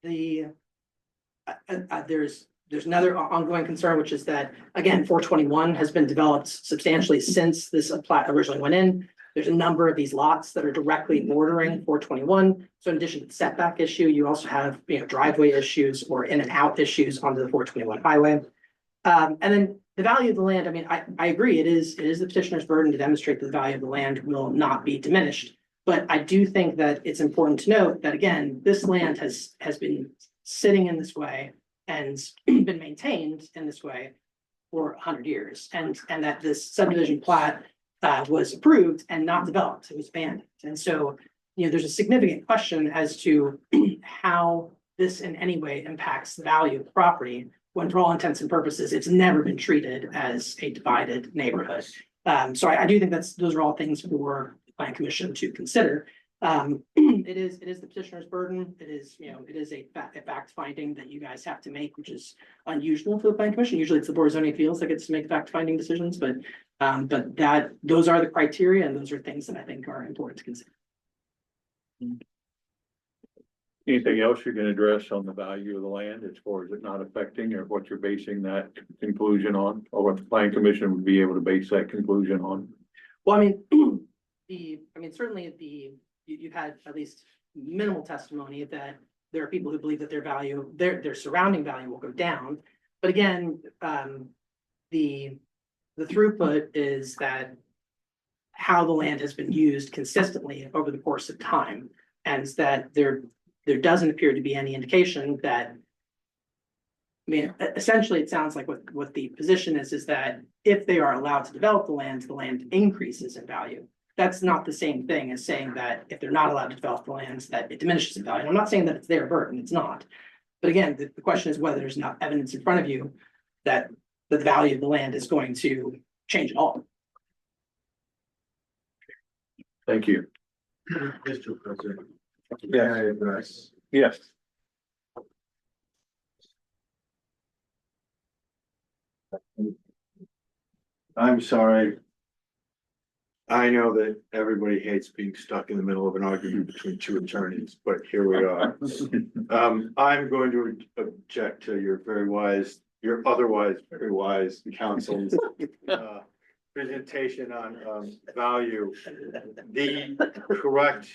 There's another ongoing concern, which is that, again, 421 has been developed substantially since this plat originally went in. There's a number of these lots that are directly bordering 421. So in addition to the setback issue, you also have, driveway issues or in and out issues onto the 421 highway. And then the value of the land, I mean, I agree, it is the petitioner's burden to demonstrate that the value of the land will not be diminished. But I do think that it's important to note that, again, this land has been sitting in this way and been maintained in this way for 100 years. And that this subdivision plat was approved and not developed, it was abandoned. And so, there's a significant question as to how this in any way impacts the value of the property, when for all intents and purposes, it's never been treated as a divided neighborhood. So I do think those are all things for the Plan Commission to consider. It is the petitioner's burden. It is a fact finding that you guys have to make, which is unusual for the Plan Commission. Usually it's the Board of Zoning Appeals that gets to make fact finding decisions, but those are the criteria, and those are things that I think are important to consider.
Anything else you can address on the value of the land as far as it not affecting, or what you're basing that conclusion on, or what the Plan Commission would be able to base that conclusion on?
Well, I mean, certainly you've had at least minimal testimony that there are people who believe that their surrounding value will go down. But again, the throughput is that how the land has been used consistently over the course of time, and that there doesn't appear to be any indication that, I mean, essentially, it sounds like what the position is that if they are allowed to develop the land increases in value. That's not the same thing as saying that if they're not allowed to develop the lands, that it diminishes in value. I'm not saying that it's their burden, it's not. But again, the question is whether there's not evidence in front of you that the value of the land is going to change at all.
Thank you.
Mr. President.
Yes. Yes.
I'm sorry. I know that everybody hates being stuck in the middle of an argument between two attorneys, but here we are. I'm going to object to your otherwise very wise counsel's presentation on value. The correct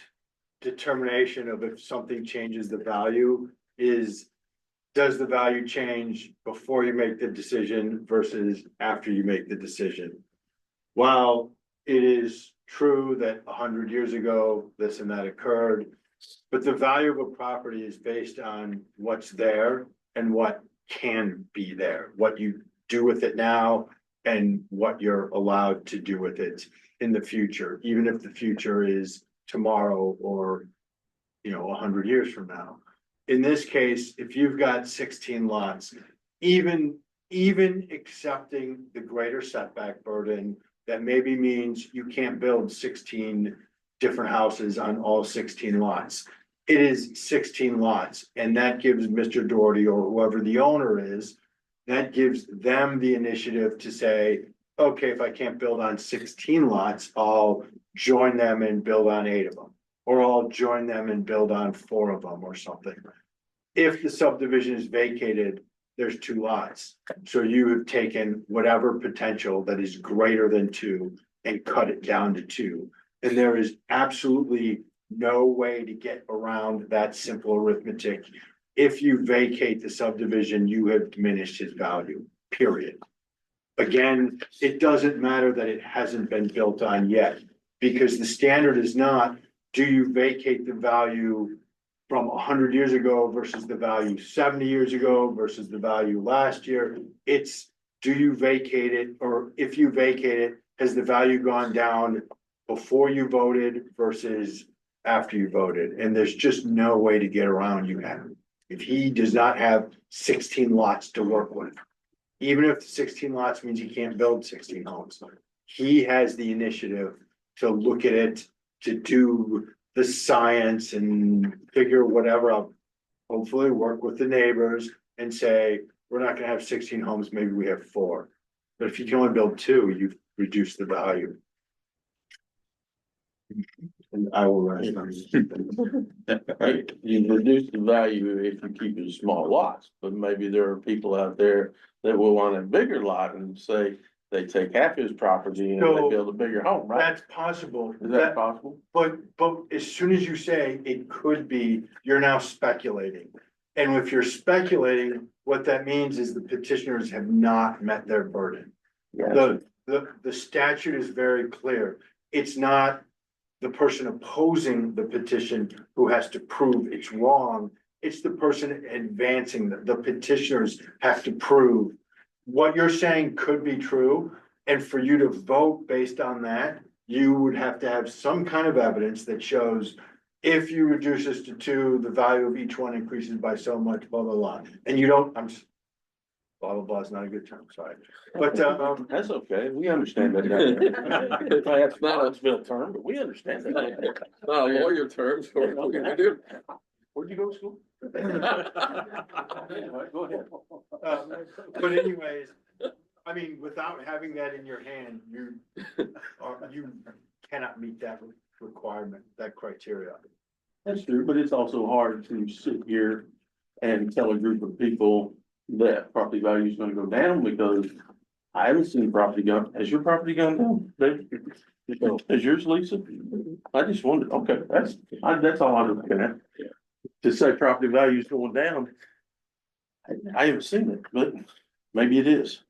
determination of if something changes the value is, does the value change before you make the decision versus after you make the decision? While it is true that 100 years ago, this and that occurred, but the value of a property is based on what's there and what can be there, what you do with it now and what you're allowed to do with it in the future, even if the future is tomorrow or, 100 years from now. In this case, if you've got 16 lots, even accepting the greater setback burden, that maybe means you can't build 16 different houses on all 16 lots. It is 16 lots, and that gives Mr. Doherty or whoever the owner is, that gives them the initiative to say, okay, if I can't build on 16 lots, I'll join them and build on 8 of them, or I'll join them and build on 4 of them or something. If the subdivision is vacated, there's two lots. So you have taken whatever potential that is greater than two and cut it down to two. And there is absolutely no way to get around that simple arithmetic. If you vacate the subdivision, you have diminished his value, period. Again, it doesn't matter that it hasn't been built on yet, because the standard is not, do you vacate the value from 100 years ago versus the value 70 years ago versus the value last year? It's, do you vacate it, or if you vacate it, has the value gone down before you voted versus after you voted? And there's just no way to get around you have. If he does not have 16 lots to work with, even if 16 lots means he can't build 16 homes, he has the initiative to look at it, to do the science and figure whatever out. Hopefully work with the neighbors and say, we're not gonna have 16 homes, maybe we have 4. But if you can only build 2, you've reduced the value. And I will rest on this.
Right, you reduce the value if you keep it small lots, but maybe there are people out there that will want a bigger lot and say they take half his property and they
So,
build a bigger home, right?
That's possible.
Is that possible?
But as soon as you say it could be, you're now speculating. And if you're speculating, what that means is the petitioners have not met their burden. The statute is very clear. It's not the person opposing the petition who has to prove it's wrong. It's the person advancing, the petitioners have to prove what you're saying could be true. And for you to vote based on that, you would have to have some kind of evidence that shows if you reduce this to 2, the value of each one increases by so much, blah, blah, blah. And you don't, blah, blah, blah is not a good term, sorry. But,
That's okay, we understand that. It's not a spell term, but we understand that. Not a lawyer term, so what are we gonna do? Where'd you go to school? Go ahead.
but anyways, I mean, without having that in your hand, you cannot meet that requirement, that criteria.
That's true, but it's also hard to sit here and tell a group of people that property value is gonna go down, because I haven't seen property go, has your property gone down, Dave? Has yours, Lisa? I just wondered, okay, that's all I'm looking at. To say property value is going down, I haven't seen it, but maybe it is.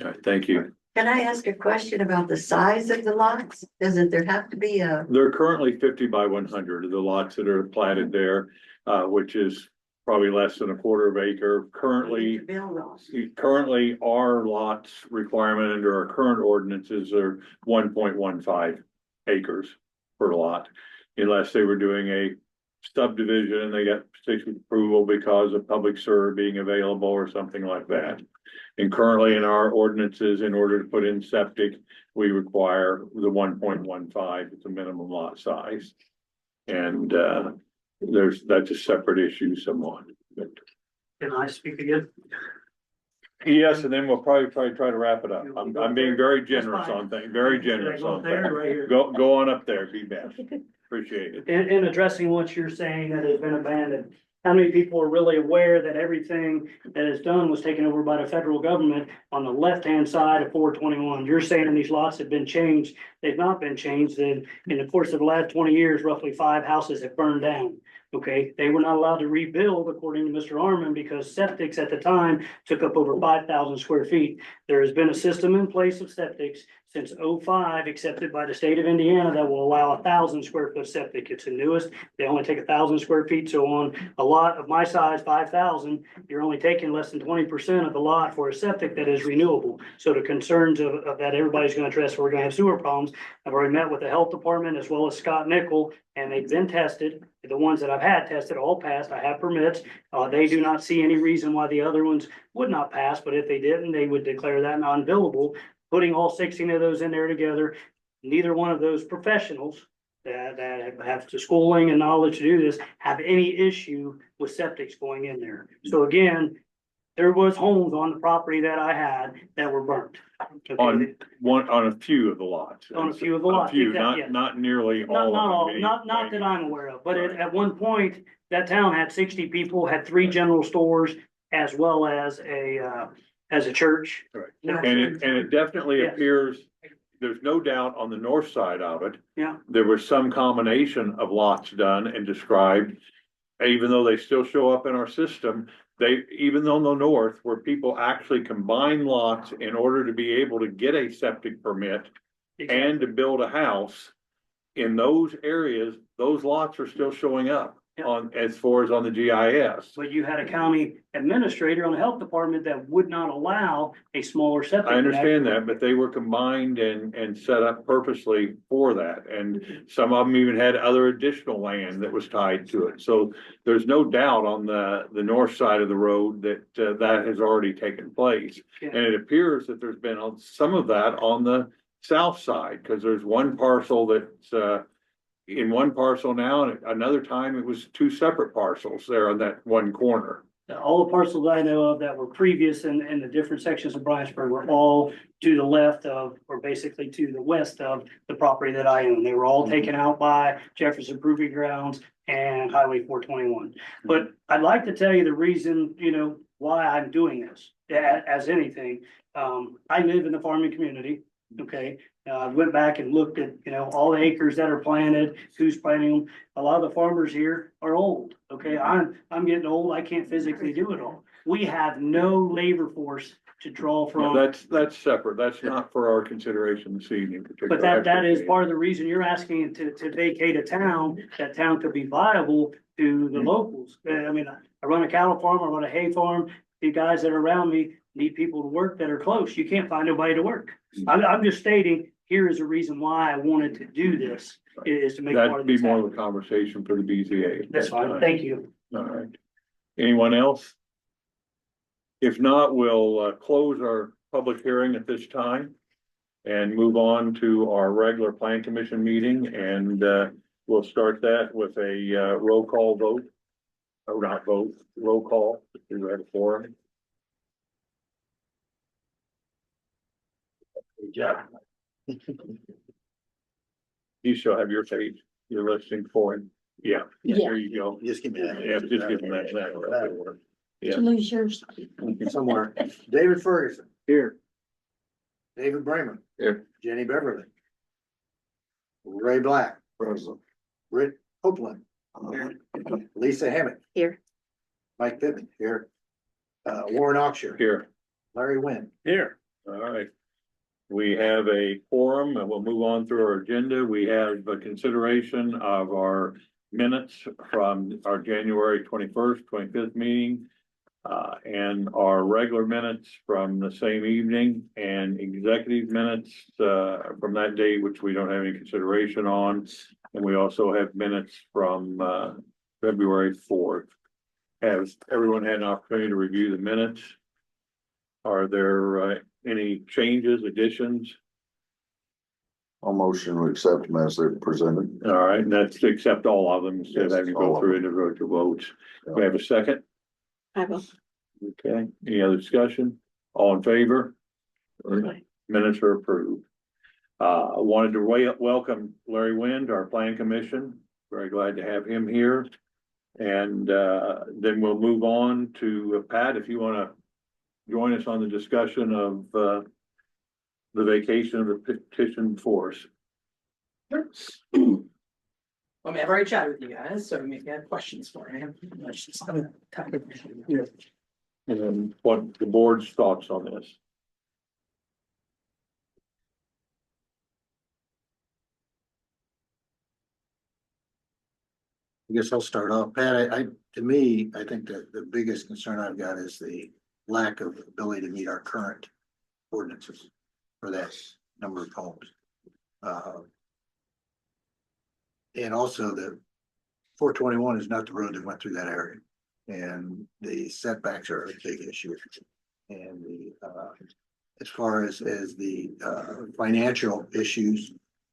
All right, thank you.
Can I ask a question about the size of the lots? Doesn't there have to be a,
They're currently 50 by 100 of the lots that are platted there, which is probably less than a quarter of acre. Currently, our lots requirement under our current ordinances are 1.15 acres per lot. Unless they were doing a subdivision and they got particular approval because of public serve being available or something like that. And currently in our ordinances, in order to put in septic, we require the 1.15, it's a minimum lot size. And that's a separate issue somewhat. But
Can I speak again?
yes, and then we'll probably try to wrap it up. I'm being very generous on things, very generous on things. Go on up there, be best. Appreciate it.
In addressing what you're saying that has been abandoned, how many people are really aware that everything that is done was taken over by the federal government on the left-hand side of 421? You're saying these lots have been changed. They've not been changed. And in the course of the last 20 years, roughly 5 houses have burned down. Okay, they were not allowed to rebuild according to Mr. Arman because septics at the time took up over 5,000 square feet. There has been a system in place of septics since '05 accepted by the state of Indiana that will allow 1,000 square foot septic. It's the newest. They only take 1,000 square feet. So on a lot of my size, 5,000, you're only taking less than 20% of the lot for a septic that is renewable. So the concerns of that everybody's going to address, we're going to have sewer problems. I've already met with the health department as well as Scott Nickel, and they've been tested. The ones that I've had tested all passed. I have permits. They do not see any reason why the other ones would not pass, but if they didn't, they would declare that non-billable. Putting all 16 of those in there together, neither one of those professionals that have the schooling and knowledge to do this have any issue with septics going in there. So again, there was homes on the property that I had that were burnt. Okay,
On a few of the lots.
On a few of the lots,
A few,
exactly, yeah.
not nearly
Not,
all.
not
of
all,
them.
not that I'm aware of, but
Right.
at one point, that town had 60 people, had 3 general stores as well as a church.
Right.
Okay.
And it definitely
Yes.
appears, there's no doubt on the north side of it.
Yeah.
There was some combination of lots done and described, even though they still show up in our system. Even on the north, where people actually combine lots in order to be able to get a septic permit and to build a house. In those areas, those lots are still showing up on, as far as on the GIS.
But you had a county administrator on the health department that would not allow a smaller septic.
I understand
connection.
that, but they were combined and set up purposely for that. And some of them even had other additional land that was tied to it. So there's no doubt on the north side of the road that that has already taken place.
Yeah.
And it appears that there's been some of that on the south side, because there's one parcel that's in one parcel now, and another time it was 2 separate parcels there on that one corner.
All the parcels I know of that were previous in the different sections of Bryansburg were all to the left of, or basically to the west of the property that I own. They were all taken out by Jefferson Proving Grounds and Highway 421. But I'd like to tell you the reason, why I'm doing this, as anything. I live in the farming community, okay? I went back and looked at, all the acres that are planted, who's planting them. A lot of the farmers here are old, okay? I'm getting old, I can't physically do it all. We have no labor force to draw from.
That's separate. That's not for our consideration this evening.
But that is part of the reason you're asking to vacate a town. That town could be viable to the locals. I mean, I run a cattle farm, I run a hay farm. The guys that are around me need people to work that are close. You can't find nobody to work. I'm just stating, here is a reason why I wanted to do this, is to make part
That'd
of
be
this
more
happen.
of a conversation for the BZA. at
That's
that
fine,
time.
thank you.
All right. Anyone else? If not, we'll close our public hearing at this time and move on to our regular plan commission meeting, and we'll start that with a roll call vote. Or not vote, roll call, if you're ready for it. Yeah. You shall have your page, you're listening for him. Yeah, there you go.
Just give me that.
Yeah, just give him that. Yeah.
Lose yours.
Somewhere. David Ferguson.
Here.
David Bremen.
Here.
Jenny Beverly. Ray Black. Present. Britt Copeland. Lisa Hammett.
Here.
Mike Pittman. Here. Warren Oxshire.
Here.
Larry Wynn.
Here. All right. We have a quorum, and we'll move on through our agenda. We have a consideration of our minutes from our January 21st, 25th meeting. And our regular minutes from the same evening, and executive minutes from that date, which we don't have any consideration on. And we also have minutes from February 4th. Has everyone had an opportunity to review the minutes? Are there any changes, additions?
I'll motion to accept them as they're presented.
All right, and that's to accept all of them instead of having to
Yes, all
go
of
through
them.
individual votes. We have a second?
I will.
Okay, any other discussion? All in favor? Minutes are approved. Wanted to welcome Larry Wynn to our plan commission. Very glad to have him here. And then we'll move on to Pat, if you want to join us on the discussion of the vacation of the petition before us.
I mean, I've already chatted with you guys, so maybe you have questions for me.
And then what the board's thoughts on this.
I guess I'll start off. Pat, to me, I think that the biggest concern I've got is the lack of ability to meet our current ordinances for that number of homes. And also the 421 is not the road that went through that area. And the setbacks are a big issue. And as far as the financial issues,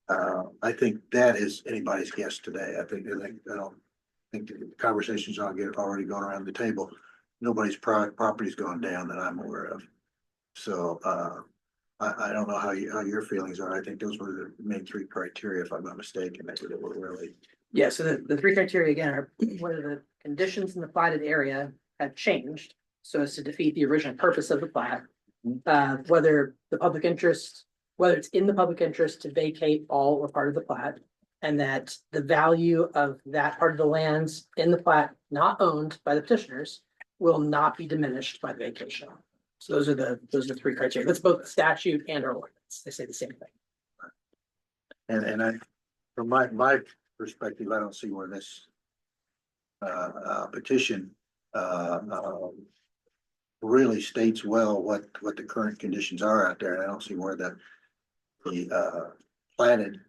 I think that is anybody's guess today. I don't think the conversations already going around the table.
nobody's property's gone down that I'm aware of. So, I don't know how your feelings are. I think those were the main three criteria, if I'm not mistaken, that were really.
Yeah, so the three criteria again are whether the conditions in the platted area have changed so as to defeat the original purpose of the plat. Whether the public interest, whether it's in the public interest to vacate all or part of the plat. And that the value of that part of the lands in the plat not owned by the petitioners will not be diminished by the vacation. So those are the three criteria. That's both statute and our ordinance. They say the same thing.
And I, from my perspective, I don't see where this petition really states well what the current conditions are out there. And I don't see where the platted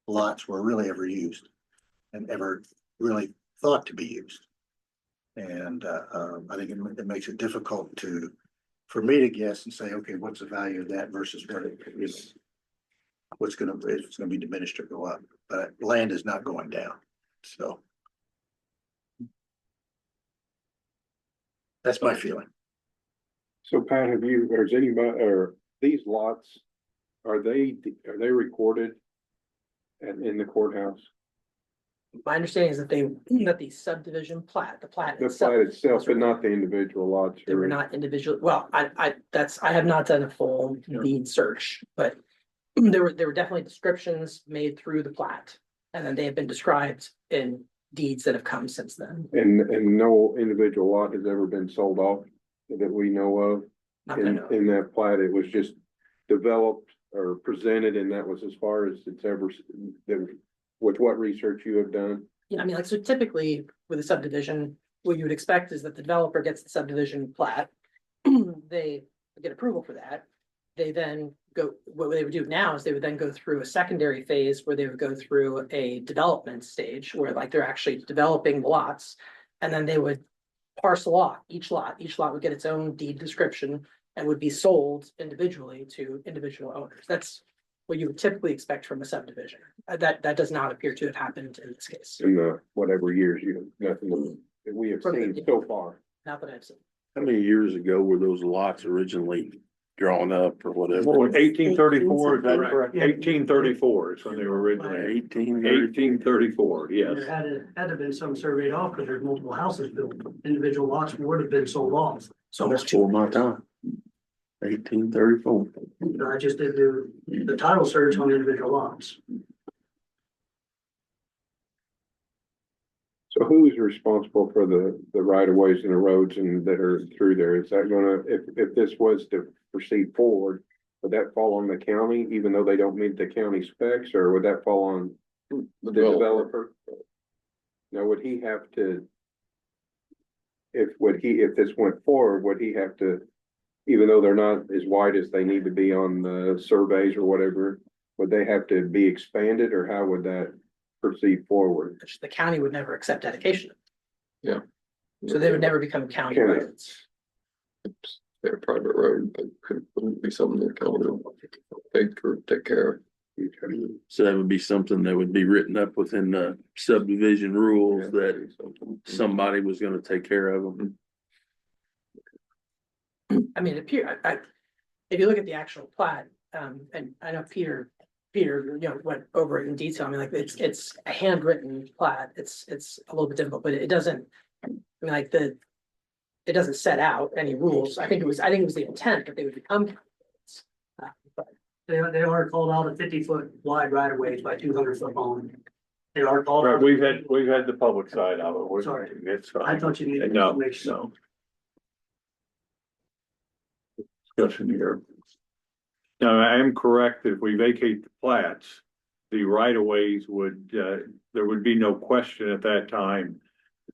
lots were really ever used and ever really thought to be used. And I think it makes it difficult for me to guess and say, okay, what's the value of that versus what it is, if it's gonna be diminished or go up. But land is not going down, so. That's my feeling.
So Pat, or is anybody, or these lots, are they recorded in the courthouse?
My understanding is that the subdivision plat, the plat
The
itself.
plat itself, but not the individual lots.
They were not individual, well, I have not done a full deed search, but there were definitely descriptions made through the plat. And then they have been described in deeds that have come since then.
And no individual lot has ever been sold off that we know of.
Not that I know of.
In that plat, it was just developed or presented, and that was as far as it's ever, with what research you have done.
Yeah, I mean, like, so typically with a subdivision, what you would expect is that the developer gets the subdivision plat. They get approval for that. They then what they would do now is they would then go through a secondary phase where they would go through a development stage where like they're actually developing the lots. And then they would parcel off each lot would get its own deed description and would be sold individually to individual owners. That's what you would typically expect from a subdivision. That does not appear to have happened in this case.
In the whatever years nothing that we have seen so far.
Not that I've seen.
How many years ago were those lots originally drawn up or whatever?
1834, is that correct? 1834 is when they were originally, 1834, yes.
There had to have been some surveyed off because there's multiple houses built. Individual lots would have been sold off.
So that's before my time. 1834.
I just did the title search on individual lots.
So who's responsible for the right of ways and the roads and that are through there? Is that gonna, if this was to proceed forward, would that fall on the county, even though they don't meet the county specs, or would that fall on the developer? Now, would he have to, if this went forward, would he have to, even though they're not as wide as they need to be on the surveys or whatever, would they have to be expanded, or how would that proceed forward?
The county would never accept dedication.
Yeah.
So they would never become county
County.
roads.
They're a private road, but could be something that county will take care of.
So that would be something that would be written up within the subdivision rules that somebody was gonna take care of them.
I mean, if you look at the actual plat, and I know Peter, went over it in detail. I mean, like, it's a handwritten plat. It's a little bit difficult, but it doesn't, I mean, like, it doesn't set out any rules. I think it was the intent that they would become. But
They are called out at 50-foot wide right of ways by 200-foot long. They are called.
Right,
out.
we've had the public side of it.
Sorry.
It's
I thought you needed
No,
information.
no. Discussion here. Now, I am correct that if we vacate the plats, the right of ways would, there would be no question at that time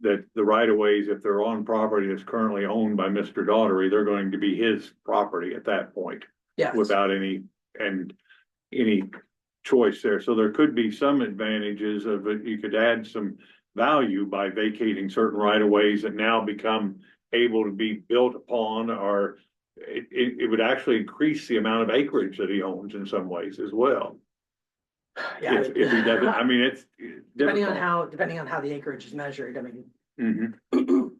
that the right of ways, if they're on property that's currently owned by Mr. Daughtery, they're going to be his property at that point.
yeah,
Without any choice there. So there could be some advantages of it. You could add some value by vacating certain right of ways that now become able to be built upon, or it would actually increase the amount of acreage that he owns in some ways as well.
yeah.
If he doesn't, I mean, it's
Depending
difficult.
on how the acreage is measured, I mean,
Mhm.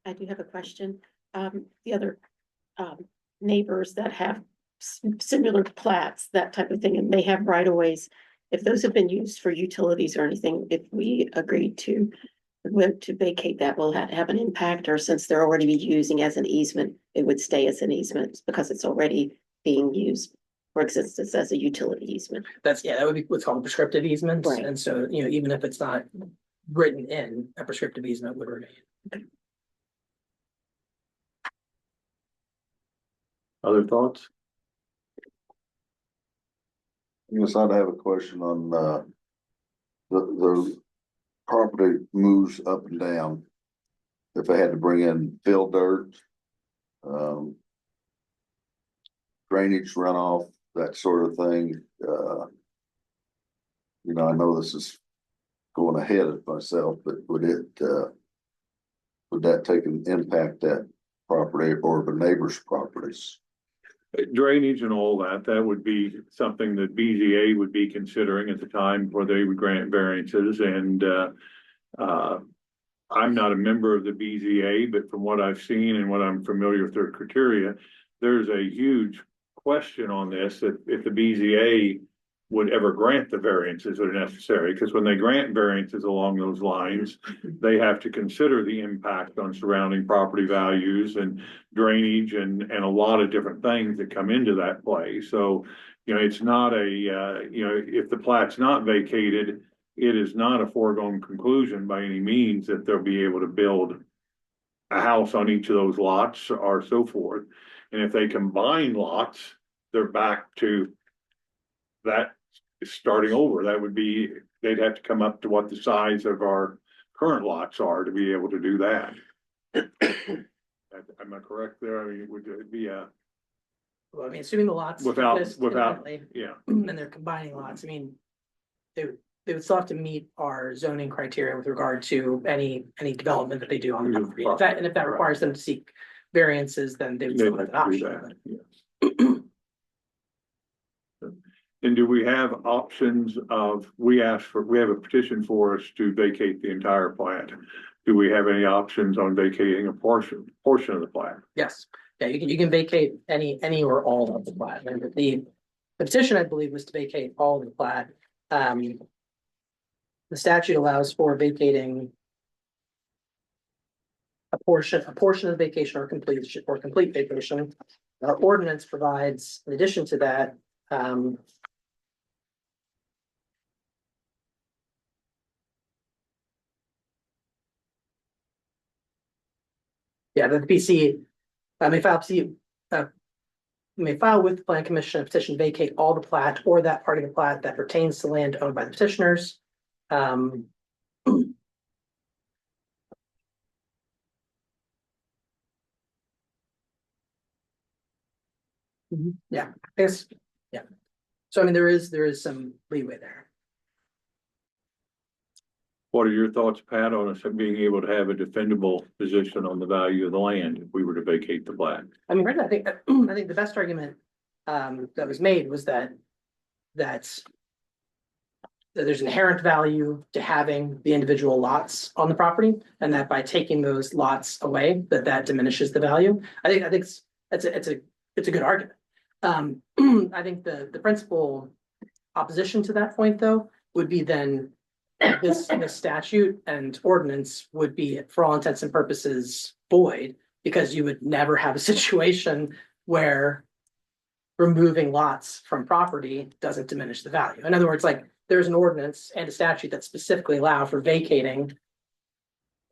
I do have a question. The other, neighbors that have similar plats, that type of thing, and they have right of ways. If those have been used for utilities or anything, if we agreed to vacate that, will that have an impact? Or since they're already using as an easement, it would stay as an easement because it's already being used for existence as a utility easement?
That would be what's called prescriptive easements.
Right.
And so, even if it's not written in, a prescriptive easement would remain.
Other thoughts?
Yes, I'd have a question on, the property moves up and down. If they had to bring in fill dirt, drainage runoff, that sort of thing, I know this is going ahead of myself, but would that take an impact that property or the neighbor's properties?
Drainage and all that, that would be something that BZA would be considering at the time where they would grant variances. And I'm not a member of the BZA, but from what I've seen and what I'm familiar with their criteria, there's a huge question on this, if the BZA would ever grant the variances that are necessary, because when they grant variances along those lines, they have to consider the impact on surrounding property values and drainage and a lot of different things that come into that play. So, it's not if the plat's not vacated, it is not a foregone conclusion by any means that they'll be able to build a house on each of those lots or so forth. And if they combine lots, they're back to that starting over. That would be, they'd have to come up to what the size of our current lots are to be able to do that. Am I correct there? I mean, would it be a?
Well, assuming the lots.
Without,
independently,
yeah.
And they're combining lots, they would still have to meet our zoning criteria with regard to any development that they do on the property. If that requires them to seek variances, then they would still have that option.
Yes. And do we have options of, we have a petition for us to vacate the entire plat. Do we have any options on vacating a portion of the plat?
Yes, yeah, you can vacate any or all of the plat. And the petition, I believe, was to vacate all of the plat. The statute allows for vacating a portion of vacation or complete vacation. Our ordinance provides, in addition to that, the PC may file with the plan commission a petition to vacate all the plat or that part of the plat that pertains to land owned by the petitioners. Yeah, I guess, yeah. So there is some leeway there.
What are your thoughts, Pat, on us being able to have a defendable position on the value of the land if we were to vacate the plat?
Right, I think the best argument that was made was that there's inherent value to having the individual lots on the property, and that by taking those lots away, that diminishes the value. I think it's a good argument. I think the principal opposition to that point, though, would be then this statute and ordinance would be, for all intents and purposes, void, because you would never have a situation where removing lots from property doesn't diminish the value. In other words, there's an ordinance and a statute that specifically allow for vacating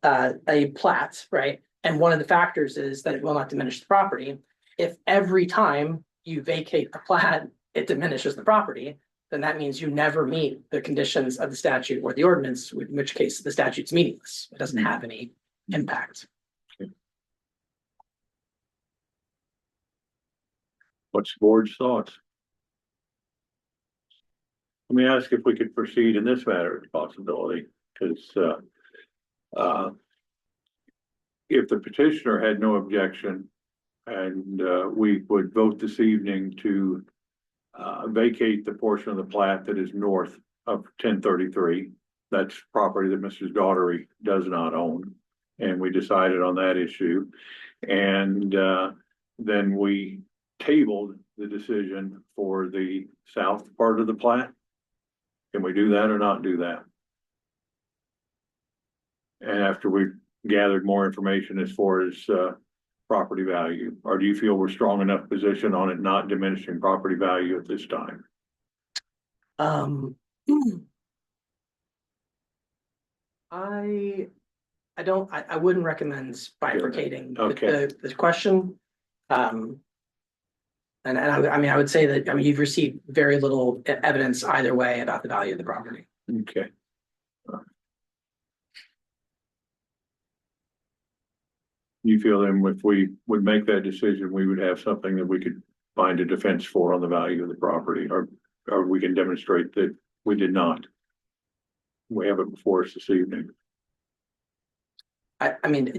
a plat, right? And one of the factors is that it will not diminish the property. If every time you vacate a plat, it diminishes the property, then that means you never meet the conditions of the statute or the ordinance, in which case the statute's meaningless. It doesn't have any impact.
What's the board's thoughts? Let me ask if we could proceed in this matter of possibility, because if the petitioner had no objection and we would vote this evening to vacate the portion of the plat that is north of 1033, that's property that Mrs. Daughtery does not own. And we decided on that issue. And, then we tabled the decision for the south part of the plat. Can we do that or not do that? And after we've gathered more information as far as, property value, or do you feel we're strong enough position on it not diminishing property value at this time?
I wouldn't recommend bifurcating
Okay.
the question. I would say that, you've received very little evidence either way about the value of the property.
Okay. You feel then if we would make that decision, we would have something that we could find a defense for on the value of the property, or we can demonstrate that we did not. We have it before us this evening.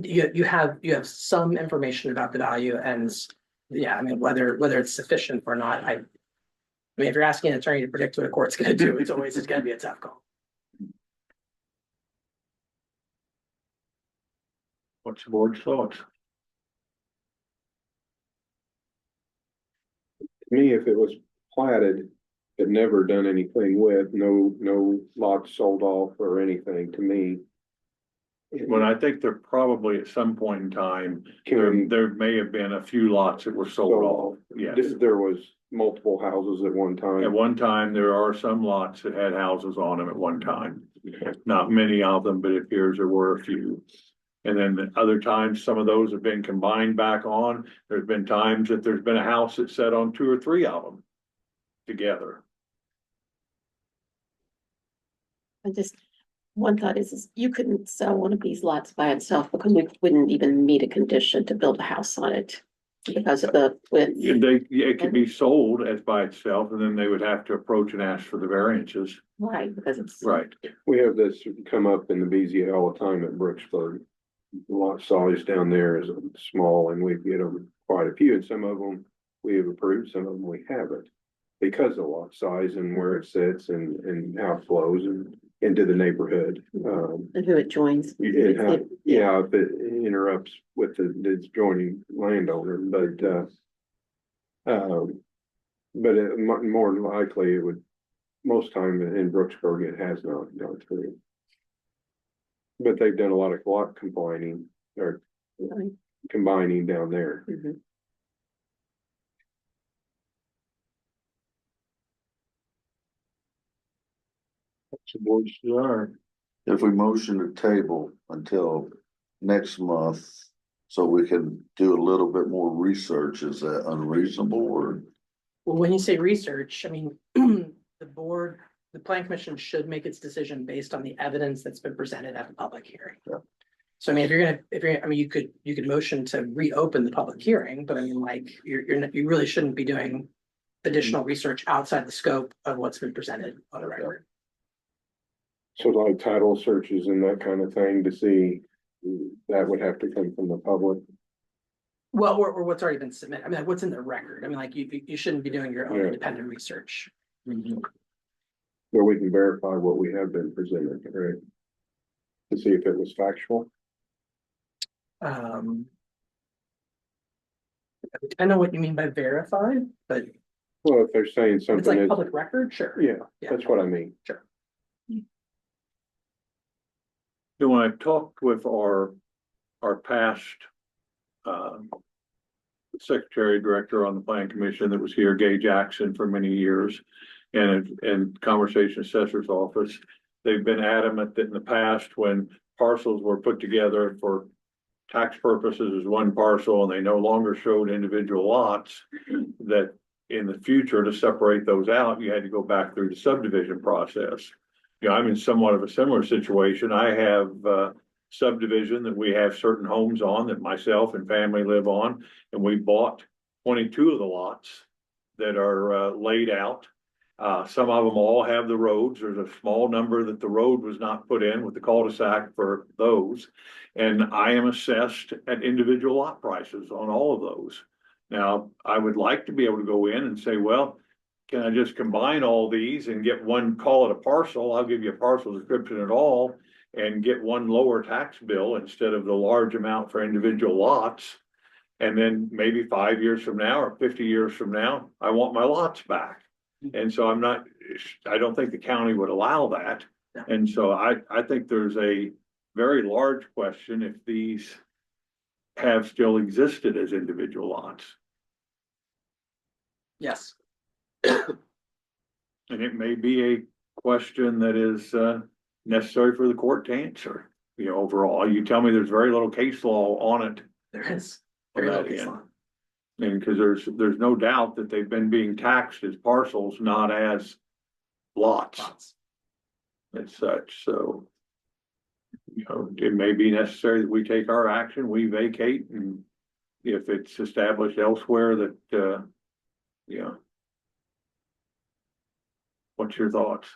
You have some information about the value, and yeah, whether it's sufficient or not, if you're asking an attorney to predict what a court's gonna do, it's gonna be a tough call.
What's the board's thoughts?
To me, if it was platted, but never done anything with, no lots sold off or anything, to me.
When I think there probably at some point in time, there may have been a few lots that were sold off. Yes.
There was multiple houses at one time.
At one time, there are some lots that had houses on them at one time. Not many of them, but it appears there were a few. And then the other times, some of those have been combined back on. There's been times that there's been a house that sat on 2 or 3 of them together.
One thought is you couldn't sell one of these lots by itself because we wouldn't even meet a condition to build a house on it because of the width.
It could be sold as by itself, and then they would have to approach and ask for the variances.
Right, because it's.
Right.
We have this come up in the BZA all the time at Brooksburg. The lot size down there is small, and we get them quite a few, and some of them we have approved, some of them we haven't. Because of lot size and where it sits and how it flows and into the neighborhood.
And who it joins.
If it interrupts with the adjoining landowner, but more than likely it would, most time in Brooksburg, it has not gone through. But they've done a lot of lot combining or combining down there.
Mhm.
What's the board's desire?
If we motion to table until next month, so we can do a little bit more research, is that unreasonable or?
Well, when you say research, the plan commission should make its decision based on the evidence that's been presented at the public hearing.
Yeah.
So you could motion to reopen the public hearing, but you really shouldn't be doing additional research outside the scope of what's been presented on the record.
So like title searches and that kind of thing to see, that would have to come from the public.
Well, or what's already been submitted. What's in the record. You shouldn't be doing your own independent research.
Where we can verify what we have been presented, right? To see if it was factual.
Depending on what you mean by verified, but
Well, if they're saying
it's
something
like
is,
public record, sure.
yeah, that's what I mean.
Sure.
So when I talked with our past secretary director on the plan commission that was here, Gay Jackson, for many years, and conversation assessor's office, they've been adamant that in the past, when parcels were put together for tax purposes as one parcel and they no longer showed individual lots, that in the future, to separate those out, you had to go back through the subdivision process. I'm in somewhat of a similar situation. I have subdivision that we have certain homes on that myself and family live on, and we bought 22 of the lots that are laid out. Some of them all have the roads. There's a small number that the road was not put in with the cul-de-sac for those. And I am assessed at individual lot prices on all of those. Now, I would like to be able to go in and say, well, can I just combine all these and get one, call it a parcel? I'll give you a parcel description at all. and get one lower tax bill instead of the large amount for individual lots. And then maybe 5 years from now or 50 years from now, I want my lots back. And so I don't think the county would allow that. And so I think there's a very large question if these have still existed as individual lots.
Yes.
And it may be a question that is necessary for the court to answer. You know, overall, you tell me there's very little case law on it.
There is.
on
Very
that
little case
end.
law.
And because there's no doubt that they've been being taxed as parcels, not as lots and such, so. You know, it may be necessary that we take our action, we vacate, and if it's established elsewhere that, you know. What's your thoughts?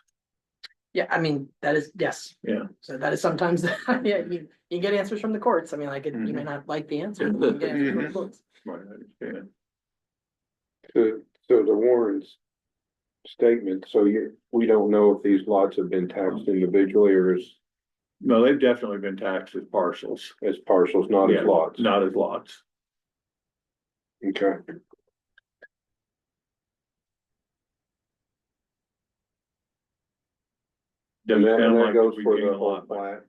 Yeah, I mean, that is, yes.
Yeah.
So that is sometimes, yeah, you get answers from the courts. I mean, like, you may not like the answer. But you get answers from the courts.
Right, I understand.
So the Warren's statement, so we don't know if these lots have been taxed individually or
No, they've definitely been taxed as parcels.
as parcels, not
Yeah,
as lots.
Not as lots.
Okay.
Doesn't
And
sound
that
like
goes
we
for
gain
the
a
whole
lot, but
plat.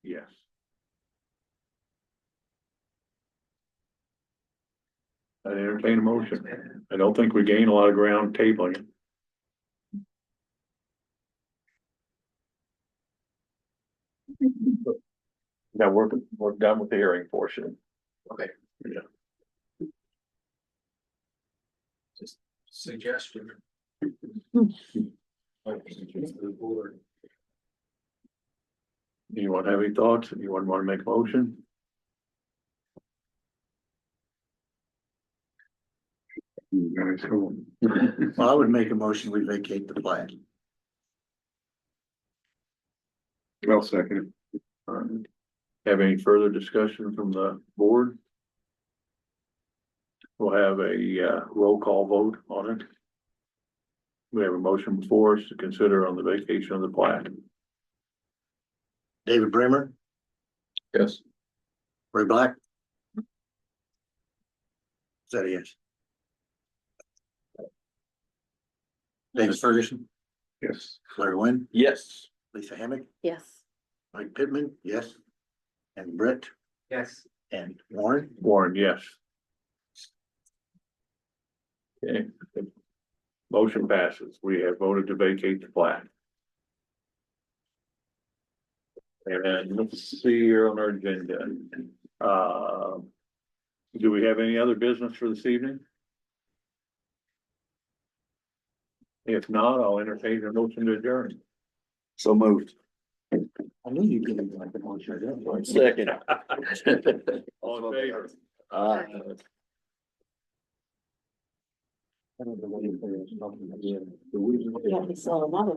yes. I entertain a motion. I don't think we gain a lot of ground tabling it. Now we're done with the hearing portion.
Okay.
Yeah.
Just suggestion.
Anyone have any thoughts? Anyone want to make a motion? You guys, who?
Well, I would make a motion, we vacate the plat.
I'll second it.
Have any further discussion from the board? We'll have a roll call vote on it. We have a motion before us to consider on the vacation of the plat.
David Bremer,
Yes.
Ray Black. Is that a yes? David Ferguson,
Yes.
Larry Wynn,
Yes.
Lisa Hammock,
Yes.
Mike Pittman, yes. And Brett
Yes.
and Warren.
Warren, yes. Okay. Motion passes. We have voted to vacate the plat. And let's see here on our agenda. Do we have any other business for this evening? If not, I'll entertain a motion to adjourn.
So moved.
I knew you'd give me like the motion.
Second.
All in favor?
Aye.
Yeah, we saw another.